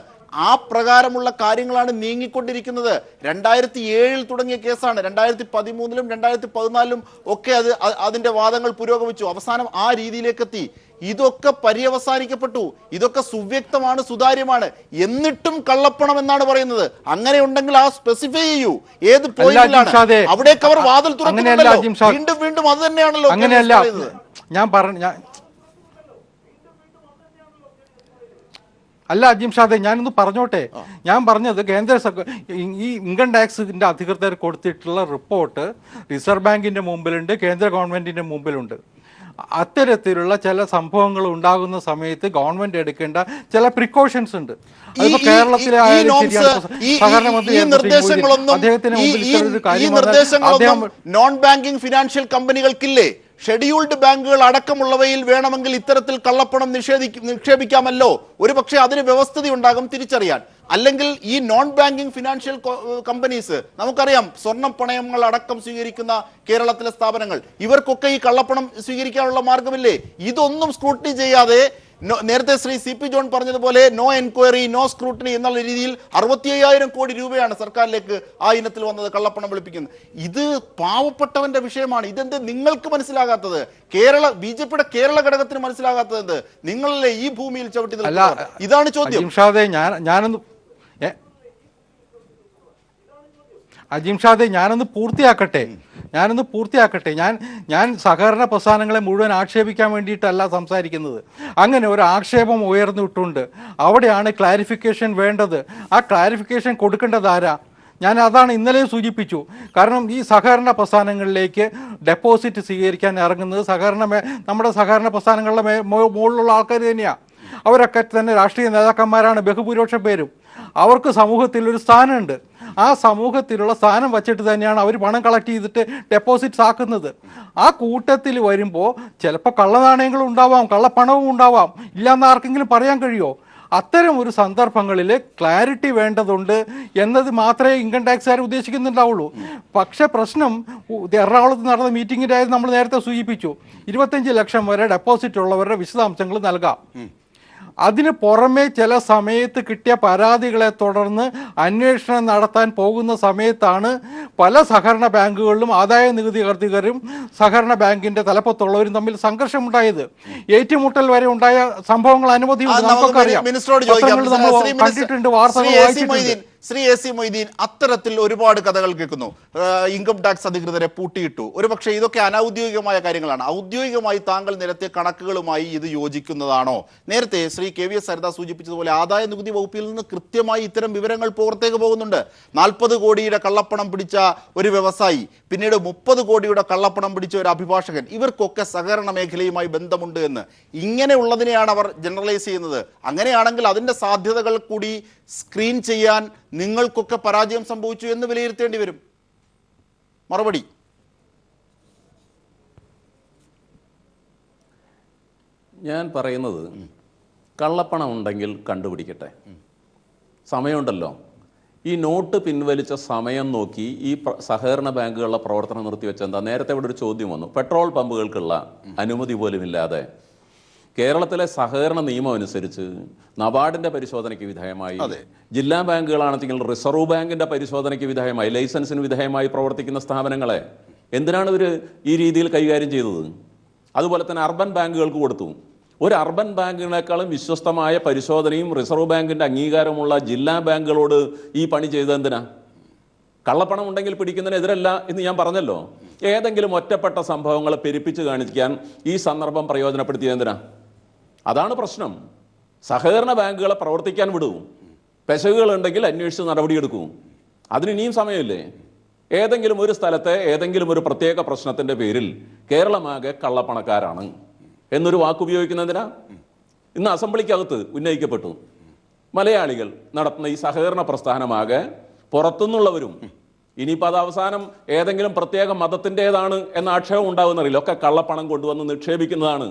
ആ പ്രകാരമുള്ള കാര്യങ്ങളാണ് നീങ്ങിക്കൊണ്ടിരിക്കുന്നത്. 2007 തുടങ്ങിയ കേസാണ്. 2013 2014 ഒക്കെ അതിന്റെ വാദങ്ങൾ പുരോഗമിച്ചു. അവസാനം ആ രീതിയിലേക്ക് എത്തി. ഇതൊക്കെ പര്യവസാനിക്കപ്പെട്ടു. ഇതൊക്കെ സുവ്യക്തമാണ്, സുതാര്യമാണ്. എന്നിട്ടും കള്ളപ്പണം എന്നാണ് പറയുന്നത്. അങ്ങനെ ഉണ്ടെങ്കിൽ ആ സ്പെസിഫൈ ചെയ്യൂ, ഏത് പോയിന്റിലാണ്. അവിടേക്ക് അവർ വാതിൽ തുറക്കുന്നുണ്ടല്ലോ. വീണ്ടും വീണ്ടും അത് തന്നെയാണല്ലോ. അങ്ങനെയല്ല അല്ല അജീം ഷാദെ, ഞാനൊന്ന് പറഞ്ഞോട്ടെ. ഞാൻ പറഞ്ഞത് കേന്ദ്ര ഈ ഇൻകം ടാക്സിന്റെ അധികൃതർ കൊടുത്തിട്ടുള്ള റിപ്പോർട്ട് റിസർവ് ബാങ്കിന്റെ മുമ്പിലുണ്ട്, കേന്ദ്ര ഗവൺമെന്റിന്റെ മുമ്പിലുണ്ട്. അത്തരത്തിലുള്ള ചില സംഭവങ്ങൾ ഉണ്ടാകുന്ന സമയത്ത് ഗവൺമെന്റ് എടുക്കേണ്ട ചില പ്രിക്കോഷൻസ് ഉണ്ട്. അതിപ്പോ കേരളത്തിലെ നോൺ ബാങ്കിങ് ഫിനാൻഷ്യൽ കമ്പനികൾക്കില്ലേ? ഷെഡ്യൂൾഡ് ബാങ്കുകൾ അടക്കമുള്ളവയിൽ വേണമെങ്കിൽ ഇത്തരത്തിൽ കള്ളപ്പണം നിക്ഷേപിക്കാമല്ലോ. ഒരു പക്ഷേ അതിന് വ്യവസ്ഥത ഉണ്ടാകും തിരിച്ചറിയാൻ. അല്ലെങ്കിൽ ഈ നോൺ ബാങ്കിങ് ഫിനാൻഷ്യൽ കമ്പനീസ്, നമുക്കറിയാം സ്വർണ്ണ പണയങ്ങൾ അടക്കം സ്വീകരിക്കുന്ന കേരളത്തിലെ സ്ഥാപനങ്ങൾ, ഇവർക്കൊക്കെ ഈ കള്ളപ്പണം സ്വീകരിക്കാനുള്ള മാർഗമില്ലേ? ഇതൊന്നും സ്ക്രൂട്ടിനി ചെയ്യാതെ നേരത്തെ ശ്രീ CP ജോൺ പറഞ്ഞതുപോലെ നോ എൻക്വയറി നോ സ്ക്രൂട്ടിനി എന്നുള്ള രീതിയിൽ 65,000 കോടി രൂപയാണ് സർക്കാരിലേക്ക് ആ ഇനത്തിൽ വന്നത്, കള്ളപ്പണം വെളുപ്പിക്കുന്നത്. ഇത് പാവപ്പെട്ടവന്റെ വിഷയമാണ്. ഇതെന്ത് നിങ്ങൾക്ക് മനസ്സിലാകാത്തത്? BJPയുടെ കേരള ഘടകത്തിന് മനസ്സിലാകാത്തത്? നിങ്ങളല്ലേ ഈ ഭൂമിയിൽ ചവിട്ടി നിൽക്കുന്നത്? ഇതാണ് ചോദ്യം. അജീം ഷാദെ, ഞാനൊന്ന് പൂർത്തിയാക്കട്ടെ. ഞാൻ സഹകരണ പ്രസ്ഥാനങ്ങളെ മുഴുവൻ ആക്ഷേപിക്കാൻ വേണ്ടിയിട്ടല്ല സംസാരിക്കുന്നത്. അങ്ങനെ ഒരു ആക്ഷേപം ഉയർന്നിട്ടുണ്ട്. അവിടെയാണ് ക്ലാരിഫിക്കേഷൻ വേണ്ടത്. ആ ക്ലാരിഫിക്കേഷൻ കൊടുക്കേണ്ടത് ആരാ? ഞാൻ അതാണ് ഇന്നലെയും സൂചിപ്പിച്ചു. കാരണം ഈ സഹകരണ പ്രസ്ഥാനങ്ങളിലേക്ക് ഡെപ്പോസിറ്റ് സ്വീകരിക്കാൻ ഇറങ്ങുന്നത് നമ്മുടെ സഹകരണ പ്രസ്ഥാനങ്ങളുടെ മുകളിലുള്ള ആൾക്കാർ തന്നെയാണ്. അവരൊക്കെ തന്നെ രാഷ്ട്രീയ നേതാക്കന്മാരാണ്, ബഹുഭൂരിപക്ഷം പേരും. അവർക്ക് സമൂഹത്തിലൊരു സ്ഥാനമുണ്ട്. ആ സമൂഹത്തിലുള്ള സ്ഥാനം വച്ചിട്ട് തന്നെയാണ് അവർ പണം കളക്ട് ചെയ്തിട്ട് ഡെപ്പോസിറ്റ്സ് ആക്കുന്നത്. ആ കൂട്ടത്തിൽ വരുമ്പോൾ ചിലപ്പോൾ കള്ളനാണയങ്ങളും ഉണ്ടാവാം, കള്ളപ്പണവും ഉണ്ടാവാം. ഇല്ലയെന്ന് ആർക്കെങ്കിലും പറയാൻ കഴിയുമോ? അത്തരം ഒരു സന്ദർഭങ്ങളിൽ ക്ലാരിറ്റി വേണ്ടതുണ്ട് എന്നത് മാത്രമേ ഇൻകം ടാക്സുകാർ ഉദ്ദേശിക്കുന്നുണ്ടാവുള്ളൂ. പക്ഷേ പ്രശ്നം എറണാകുളത്ത് നടന്ന മീറ്റിങ്ങിൻ്റെ നമ്മൾ നേരത്തെ സൂചിപ്പിച്ചു, 25 ലക്ഷം വരെ ഡെപ്പോസിറ്റ് ഉള്ളവരുടെ വിശദാംശങ്ങൾ നൽകാം. അതിന് പുറമെ ചില സമയത്ത് കിട്ടിയ പരാതികളെ തുടർന്ന് അന്വേഷണം നടത്താൻ പോകുന്ന സമയത്താണ് പല സഹകരണ ബാങ്കുകളിലും ആദായ നികുതി കർത്തകരും സഹകരണ ബാങ്കിന്റെ തലപ്പത്തുള്ളവരും തമ്മിൽ സംഘർഷമുണ്ടായത്. ഏറ്റുമുട്ടൽ വരെ ഉണ്ടായ സംഭവങ്ങൾ അനവധി നമുക്കറിയാം, കണ്ടിട്ടുണ്ട്, വാർത്തകൾ വായിച്ചിട്ടുണ്ട്. ശ്രീ AC മൊയ്തീൻ, അത്തരത്തിൽ ഒരുപാട് കഥകൾ കേൾക്കുന്നു. ഇൻകം ടാക്സ് അധികൃതരെ പൂട്ടിയിട്ടു. ഒരുപക്ഷെ ഇതൊക്കെ അനൗദ്യോഗികമായ കാര്യങ്ങളാണ്. ഔദ്യോഗികമായി താങ്കൾ നിരത്തിയ കണക്കുകളുമായി ഇത് യോജിക്കുന്നതാണോ? നേരത്തെ ശ്രീ KVS സരിത സൂചിപ്പിച്ചതുപോലെ ആദായ നികുതി വകുപ്പിൽ നിന്ന് കൃത്യമായി ഇത്തരം വിവരങ്ങൾ പുറത്തേക്ക് പോകുന്നുണ്ട്. 40 കോടിയുടെ കള്ളപ്പണം പിടിച്ച ഒരു വ്യവസായി, പിന്നീട് 30 കോടിയുടെ കള്ളപ്പണം പിടിച്ച ഒരു അഭിഭാഷകൻ, ഇവർക്കൊക്കെ സഹകരണ മേഖലയുമായി ബന്ധമുണ്ട് എന്ന്. ഇങ്ങനെയുള്ളതിനെയാണ് അവർ ജനറലൈസ് ചെയ്യുന്നത്. അങ്ങനെയാണെങ്കിൽ അതിൻ്റെ സാധ്യതകൾ കൂടി സ്ക്രീൻ ചെയ്യാൻ നിങ്ങൾക്കൊക്കെ പരാജയം സംഭവിച്ചു എന്ന് വിലയിരുത്തേണ്ടി വരും. മറുപടി. ഞാൻ പറയുന്നത്, കള്ളപ്പണം ഉണ്ടെങ്കിൽ കണ്ടുപിടിക്കട്ടെ, സമയമുണ്ടല്ലോ. ഈ നോട്ട് പിൻവലിച്ച സമയം നോക്കി ഈ സഹകരണ ബാങ്കുകളുടെ പ്രവർത്തനം നിർത്തിവെച്ച എന്താ? നേരത്തെ ഇവിടെ ഒരു ചോദ്യം വന്നു, പെട്രോൾ പമ്പുകൾക്കുള്ള അനുമതി പോലും ഇല്ലാതെ കേരളത്തിലെ സഹകരണ നിയമം അനുസരിച്ച് നബാർഡിന്റെ പരിശോധനയ്ക്ക് വിധേയമായി, ജില്ലാ ബാങ്കുകളാണെങ്കിൽ റിസർവ് ബാങ്കിന്റെ പരിശോധനയ്ക്ക് വിധേയമായി, ലൈസൻസിന് വിധേയമായി പ്രവർത്തിക്കുന്ന സ്ഥാപനങ്ങളെ എന്തിനാണ് ഇവർ ഈ രീതിയിൽ കൈകാര്യം ചെയ്തത്? അതുപോലെ തന്നെ അർബൻ ബാങ്കുകൾക്ക് കൊടുത്തു. ഒരു അർബൻ ബാങ്കിനേക്കാളും വിശ്വസ്തമായ പരിശോധനയും റിസർവ് ബാങ്കിന്റെ അംഗീകാരമുള്ള ജില്ലാ ബാങ്കുകളോട് ഈ പണി ചെയ്തത് എന്തിനാ? കള്ളപ്പണം ഉണ്ടെങ്കിൽ പിടിക്കുന്നതിനെതിരല്ല എന്ന് ഞാൻ പറഞ്ഞല്ലോ. ഏതെങ്കിലും ഒറ്റപ്പെട്ട സംഭവങ്ങളെ പെരുപ്പിച്ച് കാണിക്കാൻ ഈ സന്ദർഭം പ്രയോജനപ്പെടുത്തിയത് എന്തിനാ? അതാണ് പ്രശ്നം. സഹകരണ ബാങ്കുകളെ പ്രവർത്തിക്കാൻ വിടൂ, പെശകുകളുണ്ടെങ്കിൽ അന്വേഷിച്ച് നടപടിയെടുക്കൂ. അതിന് ഇനിയും സമയമില്ലേ? ഏതെങ്കിലും ഒരു സ്ഥലത്തെ ഏതെങ്കിലും ഒരു പ്രത്യേക പ്രശ്നത്തിൻ്റെ പേരിൽ കേരളമാകെ കള്ളപ്പണക്കാരാണ് എന്നൊരു വാക്കുപയോഗിക്കുന്നതിനാ? ഇന്ന് അസംബ്ലിക്കകത്ത് ഉന്നയിക്കപ്പെട്ടു, മലയാളികൾ നടത്തുന്ന ഈ സഹകരണ പ്രസ്ഥാനമാകെ പുറത്തുനിന്നുള്ളവരും, ഇനിയിപ്പോൾ അത് അവസാനം ഏതെങ്കിലും പ്രത്യേക മതത്തിൻ്റെതാണ് എന്ന ആക്ഷേപം ഉണ്ടാകുന്നറിയില്ല, ഒക്കെ കള്ളപ്പണം കൊണ്ടുവന്ന് നിക്ഷേപിക്കുന്നതാണ്.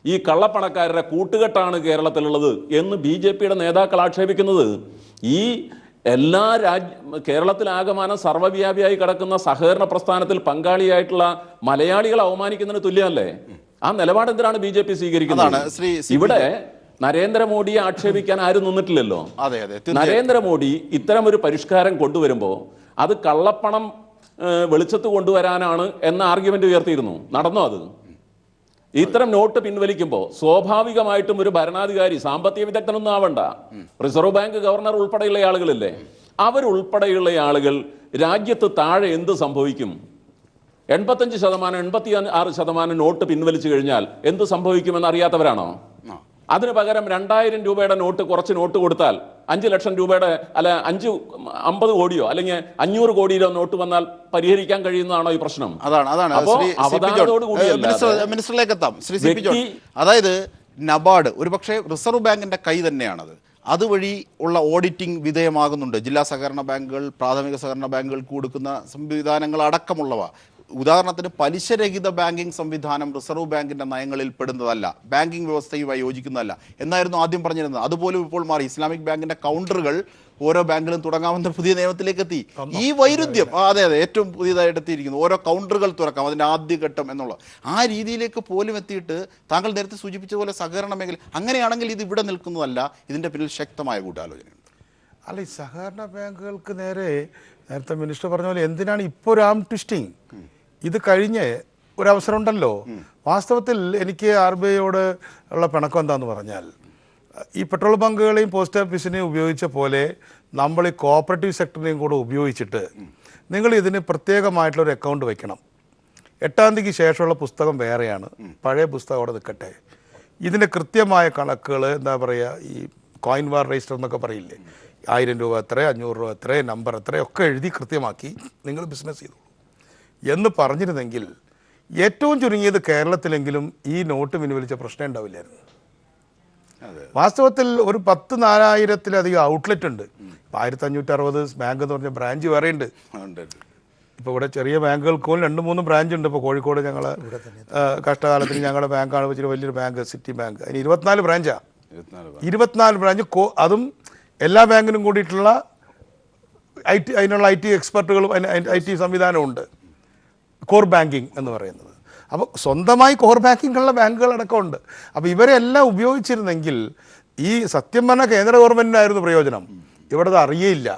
ഈ കള്ളപ്പണക്കാരുടെ കൂട്ടുകെട്ടാണ് കേരളത്തിലുള്ളത് എന്ന് BJPയുടെ നേതാക്കൾ ആക്ഷേപിക്കുന്നത്. ഈ എല്ലാ കേരളത്തിലാകമാനം സർവ്വവ്യാപിയായി കിടക്കുന്ന സഹകരണ പ്രസ്ഥാനത്തിൽ പങ്കാളിയായിട്ടുള്ള മലയാളികളെ അവമാനിക്കുന്നതിന് തുല്യമല്ലേ? ആ നിലപാട് എന്തിനാണ് BJP സ്വീകരിക്കുന്നത്? ഇവിടെ നരേന്ദ്രമോദിയെ ആക്ഷേപിക്കാൻ ആരും നിന്നിട്ടില്ലല്ലോ. നരേന്ദ്രമോദി ഇത്തരം ഒരു പരിഷ്കാരം കൊണ്ടുവരുമ്പോൾ അത് കള്ളപ്പണം വെളിച്ചത്ത് കൊണ്ടുവരാനാണ് എന്ന ആർഗ്യുമെന്റ് ഉയർത്തിയിരുന്നു. നടന്നോ അത്? ഇത്തരം നോട്ട് പിൻവലിക്കുമ്പോൾ സ്വാഭാവികമായിട്ടും ഒരു ഭരണാധികാരി, സാമ്പത്തിക വിദഗ്ധനൊന്നും ആവണ്ട, റിസർവ് ബാങ്ക് ഗവർണർ ഉൾപ്പെടെയുള്ള ആളുകളില്ലേ, അവരുൾപ്പെടെയുള്ള ആളുകൾ രാജ്യത്ത് താഴെ എന്ത് സംഭവിക്കും? 85%, 86% നോട്ട് പിൻവലിച്ചു കഴിഞ്ഞാൽ എന്ത് സംഭവിക്കുമെന്ന് അറിയാത്തവരാണോ? അതിന് പകരം 2000 രൂപയുടെ നോട്ട്, കുറച്ച് നോട്ട് കൊടുത്താൽ 5 ലക്ഷം രൂപയുടെ അല്ല 50 കോടിയോ അല്ലെങ്കിൽ 500 കോടിയോ നോട്ട് വന്നാൽ പരിഹരിക്കാൻ കഴിയുന്നതാണോ ഈ പ്രശ്നം? മിനിസ്റ്ററിലേക്ക് എത്താം. ശ്രീ CP ജോൺ, അതായത് നബാർഡ് ഒരുപക്ഷെ റിസർവ് ബാങ്കിന്റെ കൈ തന്നെയാണത്. അതുവഴി ഉള്ള ഓഡിറ്റിംഗ് വിധേയമാകുന്നുണ്ട്. ജില്ലാ സഹകരണ ബാങ്കുകൾ, പ്രാഥമിക സഹകരണ ബാങ്കുകൾക്ക് കൊടുക്കുന്ന സംവിധാനങ്ങൾ അടക്കമുള്ളവ. ഉദാഹരണത്തിന് പലിശരഹിത ബാങ്കിങ് സംവിധാനം റിസർവ് ബാങ്കിന്റെ നയങ്ങളിൽ പെടുന്നതല്ല, ബാങ്കിങ് വ്യവസ്ഥയുമായി യോജിക്കുന്നതല്ല എന്നായിരുന്നു ആദ്യം പറഞ്ഞിരുന്നത്. അതുപോലും ഇപ്പോൾ മാറി. ഇസ്ലാമിക് ബാങ്കിന്റെ കൗണ്ടറുകൾ ഓരോ ബാങ്കിലും തുടങ്ങാമെന്ന പുതിയ നിയമത്തിലേക്ക് എത്തി. ഈ വൈരുദ്ധ്യം, അതെ, ഏറ്റവും പുതിയതായിട്ട് എത്തിയിരിക്കുന്നു. ഓരോ കൗണ്ടറുകൾ തുറക്കാം, അതിൻ്റെ ആദ്യഘട്ടം എന്നുള്ള ആ രീതിയിലേക്ക് പോലും എത്തിയിട്ട് താങ്കൾ നേരത്തെ സൂചിപ്പിച്ച പോലെ സഹകരണ മേഖല അങ്ങനെയാണെങ്കിൽ ഇത് ഇവിടെ നിൽക്കുന്നതല്ല, ഇതിൻ്റെ പിന്നിൽ ശക്തമായ ഗൂഢാലോചനയുണ്ട്. അല്ല, ഈ സഹകരണ ബാങ്കുകൾക്ക് നേരത്തെ മിനിസ്റ്റർ പറഞ്ഞ പോലെ എന്തിനാണ് ഇപ്പോൾ ഒരു ആം ട്വിസ്റ്റിംഗ്? ഇത് കഴിഞ്ഞ് ഒരവസരം ഉണ്ടല്ലോ. വാസ്തവത്തിൽ എനിക്ക് RBIയോട് ഉള്ള പിണക്കം എന്താണെന്ന് പറഞ്ഞാൽ, ഈ പെട്രോൾ ബങ്കുകളെയും പോസ്റ്റ് ഓഫീസിനെയും ഉപയോഗിച്ച പോലെ നമ്മൾ ഈ കോപ്പറേറ്റീവ് സെക്ടറിനെയും കൂടെ ഉപയോഗിച്ചിട്ട് നിങ്ങൾ ഇതിന് പ്രത്യേകമായിട്ടുള്ളൊരു അക്കൗണ്ട് വയ്ക്കണം. 8-ാം തീയതിക്ക് ശേഷമുള്ള പുസ്തകം വേറെയാണ്, പഴയ പുസ്തകം അവിടെ നിൽക്കട്ടെ. ഇതിൻ്റെ കൃത്യമായ കണക്കുകൾ എന്താ പറയുക, ഈ കോയിൻ വാർ രജിസ്റ്റർ എന്നൊക്കെ പറയില്ലേ, 1000 രൂപ എത്ര, 500 രൂപ എത്ര, നമ്പർ എത്ര ഒക്കെ എഴുതി കൃത്യമാക്കി നിങ്ങൾ ബിസിനസ് ചെയ്തോളൂ എന്ന് പറഞ്ഞിരുന്നെങ്കിൽ ഏറ്റവും ചുരുങ്ങിയത് കേരളത്തിലെങ്കിലും ഈ നോട്ട് പിൻവലിച്ച പ്രശ്നം ഉണ്ടാവില്ലായിരുന്നു. വാസ്തവത്തിൽ ഒരു 10,000-4000 ഔട്ട്ലെറ്റ് ഉണ്ട്. 1560 ബാങ്ക് എന്ന് പറഞ്ഞ ബ്രാഞ്ച് വേറെ ഉണ്ട്. ഇപ്പോൾ ഇവിടെ ചെറിയ ബാങ്കുകൾക്കും 2-3 ബ്രാഞ്ച് ഉണ്ട്. ഇപ്പോൾ കോഴിക്കോട് ഞങ്ങൾ കഷ്ടകാലത്തിന് ഞങ്ങളുടെ ബാങ്കാണ് വെച്ചിട്ട് വലിയൊരു ബാങ്ക്, സിറ്റി ബാങ്ക്, അതിന് 24 ബ്രാഞ്ചാണ്. 24 ബ്രാഞ്ച് അതും എല്ലാ ബാങ്കിനും കൂടിയിട്ടുള്ള അതിനുള്ള IT എക്സ്പെർട്ടുകളും IT സംവിധാനവും ഉണ്ട്. കോർ ബാങ്കിങ് എന്ന് പറയുന്നത്. അപ്പോൾ സ്വന്തമായി കോർ ബാങ്കിങ് ഉള്ള ബാങ്കുകളടക്കം ഉണ്ട്. അപ്പോൾ ഇവരെല്ലാം ഉപയോഗിച്ചിരുന്നെങ്കിൽ ഈ സത്യം പറഞ്ഞാൽ കേന്ദ്ര ഗവൺമെൻറ്റിനായിരുന്നു പ്രയോജനം. ഇവിടെ അത് അറിയയില്ല.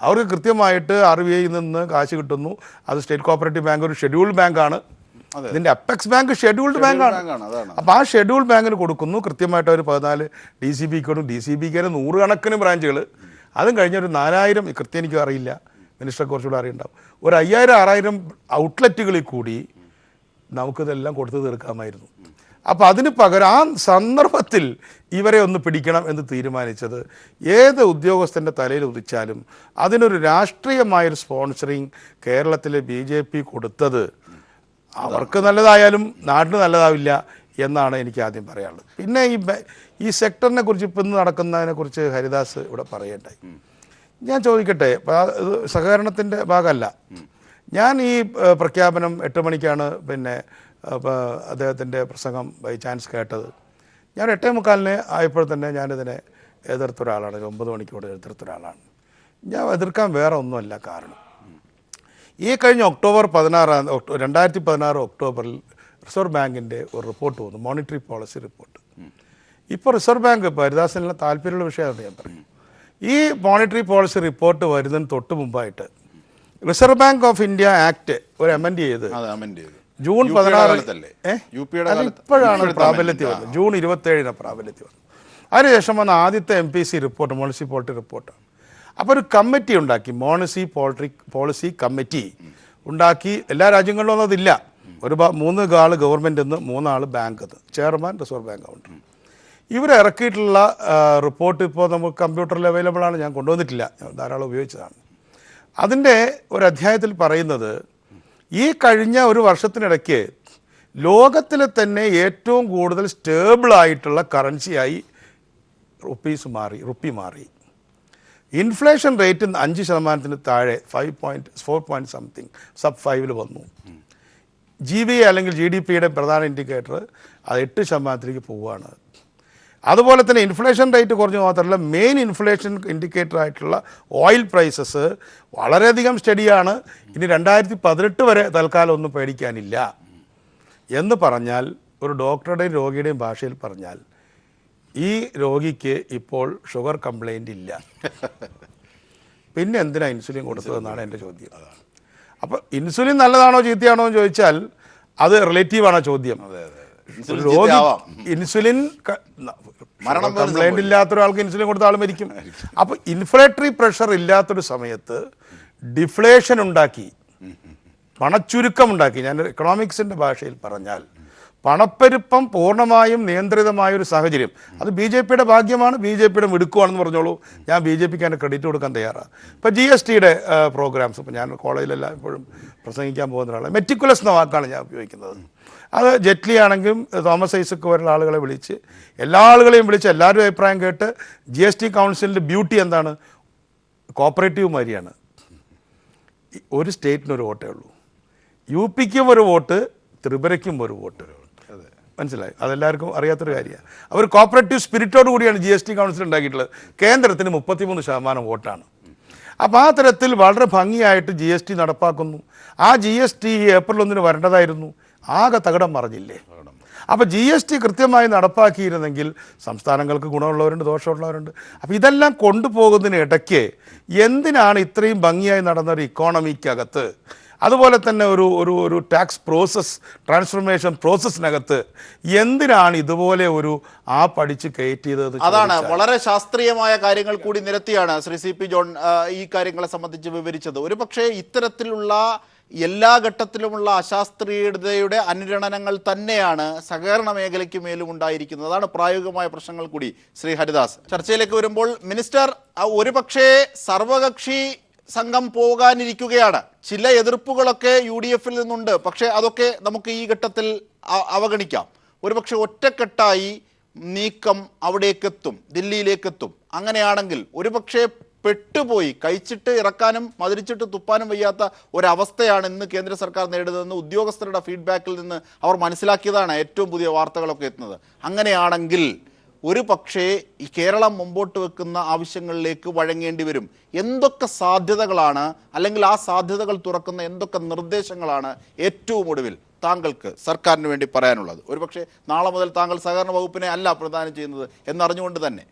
അവർക്ക് കൃത്യമായിട്ട് RBI നിന്ന് കാശ് കിട്ടുന്നു. അത് സ്റ്റേറ്റ് കോപ്പറേറ്റീവ് ബാങ്ക് ഒരു ഷെഡ്യൂൾഡ് ബാങ്കാണ്. ഇതിൻ്റെ അപ്പെക്സ് ബാങ്ക് ഷെഡ്യൂൾഡ് ബാങ്കാണ്. അപ്പോൾ ആ ഷെഡ്യൂൾഡ് ബാങ്കിന് കൊടുക്കുന്നു. കൃത്യമായിട്ട് ഒരു 14 DCB കൊടുക്കും. DCBക്ക് 100 കണക്കിന് ബ്രാഞ്ചുകൾ. അതും കഴിഞ്ഞ ഒരു 4000 കൃത്യം എനിക്ക് അറിയില്ല, മിനിസ്റ്റർ കുറച്ചുകൂടെ അറിയുണ്ടാവും, ഒരു 5000-6000 ഔട്ട്ലെറ്റുകളിൽ കൂടി നമുക്കിതെല്ലാം കൊടുത്തു തീർക്കാമായിരുന്നു. അപ്പോൾ അതിന് പകരം ആ സന്ദർഭത്തിൽ ഇവരെ ഒന്ന് പിടിക്കണം എന്ന് തീരുമാനിച്ചത് ഏത് ഉദ്യോഗസ്ഥൻ്റെ തലയിൽ ഉദിച്ചാലും അതിനൊരു രാഷ്ട്രീയമായൊരു സ്പോൺസറിങ് കേരളത്തിലെ BJP കൊടുത്തത് അവർക്ക് നല്ലതായാലും നാടിന് നല്ലതാവില്ല എന്നാണ് എനിക്ക് ആദ്യം പറയാനുള്ളത്. പിന്നെ ഈ സെക്ടറിനെ കുറിച്ച് ഇപ്പം ഇന്ന് നടക്കുന്നതിനെക്കുറിച്ച് ഹരിദാസ് ഇവിടെ പറയണ്ടായി. ഞാൻ ചോദിക്കട്ടെ, ഇത് സഹകരണത്തിൻ്റെ ഭാഗമല്ല. ഞാൻ ഈ പ്രഖ്യാപനം 8 മണിക്കാണ് പിന്നെ അദ്ദേഹത്തിൻ്റെ പ്രസംഗം ബൈ ചാൻസ് കേട്ടത്. ഞാൻ 8:45 ആയപ്പോൾ തന്നെ ഞാനിതിനെ എതിർത്ത ഒരാളാണ്. 9 മണിക്കൂടെ എതിർത്ത ഒരാളാണ്. ഞാൻ എതിർക്കാൻ വേറെ ഒന്നുമല്ല. കാരണം ഈ കഴിഞ്ഞ ഒക്ടോബർ 2016 ഒക്ടോബറിൽ റിസർവ് ബാങ്കിൻ്റെ ഒരു റിപ്പോർട്ട് വന്നു, മോണിറ്ററി പോളിസി റിപ്പോർട്ട്. ഇപ്പോൾ റിസർവ് ബാങ്ക് ഇപ്പോൾ ഹരിദാസിനുള്ള താല്പര്യമുള്ള വിഷയമാണ് ഞാൻ പറയും. ഈ മോണിറ്ററി പോളിസി റിപ്പോർട്ട് വരുന്നതിന് തൊട്ട് മുമ്പായിട്ട് reserve bank of India act ഒരു അമെൻഡ് ചെയ്ത് ജൂൺ 16 ഇപ്പോഴാണ് പ്രാബല്യത്തിൽ വന്നത്. ജൂൺ 27 പ്രാബല്യത്തിൽ വന്നത്. അതിനുശേഷം വന്ന ആദ്യത്തെ MPC റിപ്പോർട്ട് മോണിസി പോളിറ്റി റിപ്പോർട്ടാണ്. അപ്പോൾ ഒരു കമ്മിറ്റി ഉണ്ടാക്കി, പോളിസി കമ്മിറ്റി ഉണ്ടാക്കി. എല്ലാ രാജ്യങ്ങളിലും അതില്ല. 3 ആൾ ഗവൺമെൻറ് നിന്ന് 3 ആൾ bank, chairman reserve bank governor. ഇവരിറക്കിയിട്ടുള്ള റിപ്പോർട്ട് ഇപ്പോൾ നമുക്ക് കമ്പ്യൂട്ടറിൽ അവൈലബിൾ ആണ്. ഞാൻ കൊണ്ടുവന്നിട്ടില്ല, ഞാൻ ധാരാളം ഉപയോഗിച്ചതാണ്. അതിൻ്റെ ഒരു അധ്യായത്തിൽ പറയുന്നത് ഈ കഴിഞ്ഞ ഒരു വർഷത്തിനിടയ്ക്ക് ലോകത്തിലെ തന്നെ ഏറ്റവും കൂടുതൽ സ്റ്റേബിളായിട്ടുള്ള കറൻസിയായി റുപ്പി മാറി. ഇൻഫ്ലേഷൻ റേറ്റ് 5% താഴെ 5.4 സംതിങ് sub 5 വന്നു. GVA അല്ലെങ്കിൽ GDPയുടെ പ്രധാന ഇൻഡിക്കേറ്റർ അത് 8% പോവുകയാണ്. അതുപോലെ തന്നെ ഇൻഫ്ലേഷൻ റേറ്റ് കുറഞ്ഞു മാത്രമല്ല, മെയിൻ ഇൻഫ്ലേഷൻ ഇൻഡിക്കേറ്റർ ആയിട്ടുള്ള ഓയിൽ പ്രൈസസ് വളരെയധികം സ്റ്റഡിയാണ്. ഇനി 2018 വരെ തൽക്കാലം ഒന്നും പേടിക്കാനില്ല എന്ന് പറഞ്ഞാൽ, ഒരു ഡോക്ടറുടെയും രോഗിയുടെയും ഭാഷയിൽ പറഞ്ഞാൽ, ഈ രോഗിക്ക് ഇപ്പോൾ ഷുഗർ കംപ്ലൈൻ്റ് ഇല്ല. പിന്നെ എന്തിനാ ഇൻസുലിൻ കൊടുത്തതെന്നാണ് എൻ്റെ ചോദ്യം. അപ്പോൾ ഇൻസുലിൻ നല്ലതാണോ ചീത്തയാണോ എന്ന് ചോദിച്ചാൽ അത് റിലേറ്റീവാണ് ചോദ്യം. രോഗി ഇൻസുലിൻ കംപ്ലൈൻ്റ് ഇല്ലാത്ത ഒരാൾക്ക് ഇൻസുലിൻ കൊടുത്ത ആൾ മരിക്കും. അപ്പോൾ ഇൻഫ്ലേറ്ററി പ്രഷർ ഇല്ലാത്തൊരു സമയത്ത് ഡിഫ്ലേഷൻ ഉണ്ടാക്കി, പണച്ചുരുക്കം ഉണ്ടാക്കി. ഞാൻ എക്കണോമിക്സിൻ്റെ ഭാഷയിൽ പറഞ്ഞാൽ പണപ്പെരുപ്പം പൂർണ്ണമായും നിയന്ത്രിതമായൊരു സാഹചര്യം. അത് BJPയുടെ ഭാഗ്യമാണ്, BJPയുടെ മിടുക്കുവാണെന്ന് പറഞ്ഞോളൂ. ഞാൻ BJPക്ക് അതിന് ക്രെഡിറ്റ് കൊടുക്കാൻ തയ്യാറാണ്. ഇപ്പോൾ GSTയുടെ പ്രോഗ്രാംസ്, ഇപ്പോൾ ഞാൻ കോളേജിലെല്ലാം എപ്പോഴും പ്രസംഗിക്കാൻ പോകുന്ന ഒരാളാണ്. മെറ്റിക്കുലസ് എന്ന വാക്കാണ് ഞാൻ ഉപയോഗിക്കുന്നത്. അത് ജെറ്റ്ലി ആണെങ്കിലും തോമസ് ഐസക്ക് പോലുള്ള ആളുകളെ വിളിച്ച്, എല്ലാ ആളുകളെയും വിളിച്ച് എല്ലാവരും അഭിപ്രായം കേട്ട് GST കൗൺസിലിൻ്റെ ബ്യൂട്ടി എന്താണ്? കോപ്പറേറ്റീവ് മാതിരിയാണ്. ഒരു സ്റ്റേറ്റിന് ഒരു വോട്ടേ ഉള്ളൂ. UPക്കും ഒരു വോട്ട്, ത്രിപുരയ്ക്കും ഒരു വോട്ട്. മനസ്സിലായി? അതെല്ലാവർക്കും അറിയാത്തൊരു കാര്യമാണ്. അവർ കോപ്പറേറ്റീവ് സ്പിരിറ്റോട് കൂടിയാണ് GST കൗൺസിൽ ഉണ്ടാക്കിയിട്ടുള്ളത്. കേന്ദ്രത്തിന് 33% വോട്ടാണ്. അപ്പോൾ ആ തരത്തിൽ വളരെ ഭംഗിയായിട്ട് GST നടപ്പാക്കുന്നു. ആ GST ഏപ്രിൽ 1 വരേണ്ടതായിരുന്നു. ആകെ തകിടം മറിഞ്ഞില്ലേ? അപ്പോൾ GST കൃത്യമായി നടപ്പാക്കിയിരുന്നെങ്കിൽ സംസ്ഥാനങ്ങൾക്ക് ഗുണമുള്ളവരുണ്ട്, ദോഷമുള്ളവരുണ്ട്. അപ്പോൾ ഇതെല്ലാം കൊണ്ടുപോകുന്നതിനിടയ്ക്ക് എന്തിനാണ് ഇത്രയും ഭംഗിയായി നടന്ന ഒരു ഇക്കോണമിക്കകത്ത്, അതുപോലെ തന്നെ ഒരു ടാക്സ് പ്രോസസ്, ട്രാൻസ്ഫോർമേഷൻ പ്രോസസ്സിനകത്ത് എന്തിനാണ് ഇതുപോലെ ഒരു പഠിച്ച് കയറ്റിയത്? അതാണ് വളരെ ശാസ്ത്രീയമായ കാര്യങ്ങൾ കൂടി നിരത്തിയാണ് ശ്രീ CP ജോൺ ഈ കാര്യങ്ങളെ സംബന്ധിച്ച് വിവരിച്ചത്. ഒരു പക്ഷേ ഇത്തരത്തിലുള്ള എല്ലാ ഘട്ടത്തിലുമുള്ള അശാസ്ത്രീയതയുടെ അനുരണനങ്ങൾ തന്നെയാണ് സഹകരണ മേഖലയ്ക്ക് മേലും ഉണ്ടായിരിക്കുന്നത്. അതാണ് പ്രായോഗികമായ പ്രശ്നങ്ങൾ കൂടി. ശ്രീ ഹരിദാസ്, ചർച്ചയിലേക്ക് വരുമ്പോൾ മിനിസ്റ്റർ, ഒരു പക്ഷേ സർവകക്ഷി സംഘം പോകാനിരിക്കുകയാണ്. ചില എതിർപ്പുകളൊക്കെ UDFിൽ നിന്നുണ്ട്. പക്ഷേ അതൊക്കെ നമുക്ക് ഈ ഘട്ടത്തിൽ അവഗണിക്കാം. ഒരുപക്ഷെ ഒറ്റക്കെട്ടായി നീക്കം അവിടേക്കെത്തും, ദില്ലിയിലേക്കെത്തും. അങ്ങനെയാണെങ്കിൽ ഒരുപക്ഷെ പെട്ടുപോയി കഴിച്ചിട്ട് ഇറക്കാനും മധുരിച്ചിട്ട് തുപ്പാനും വയ്യാത്ത ഒരവസ്ഥയാണ് ഇന്ന് കേന്ദ്ര സർക്കാർ നേരിടുന്നതെന്ന് ഉദ്യോഗസ്ഥരുടെ ഫീഡ്ബാക്കിൽ നിന്ന് അവർ മനസ്സിലാക്കിയതാണ് ഏറ്റവും പുതിയ വാർത്തകളൊക്കെ എത്തുന്നത്. അങ്ങനെയാണെങ്കിൽ ഒരു പക്ഷേ ഈ കേരളം മുമ്പോട്ട് വെക്കുന്ന ആവശ്യങ്ങളിലേക്ക് വഴങ്ങേണ്ടി വരും. എന്തൊക്കെ സാധ്യതകളാണ്, അല്ലെങ്കിൽ ആ സാധ്യതകൾ തുറക്കുന്ന എന്തൊക്കെ നിർദ്ദേശങ്ങളാണ് ഏറ്റവും ഒടുവിൽ താങ്കൾക്ക് സർക്കാരിന് വേണ്ടി പറയാനുള്ളത്? ഒരുപക്ഷെ നാളെ മുതൽ താങ്കൾ സഹകരണ വകുപ്പിനെ അല്ല പ്രദാനം ചെയ്യുന്നത് എന്നറിഞ്ഞുകൊണ്ട് തന്നെ.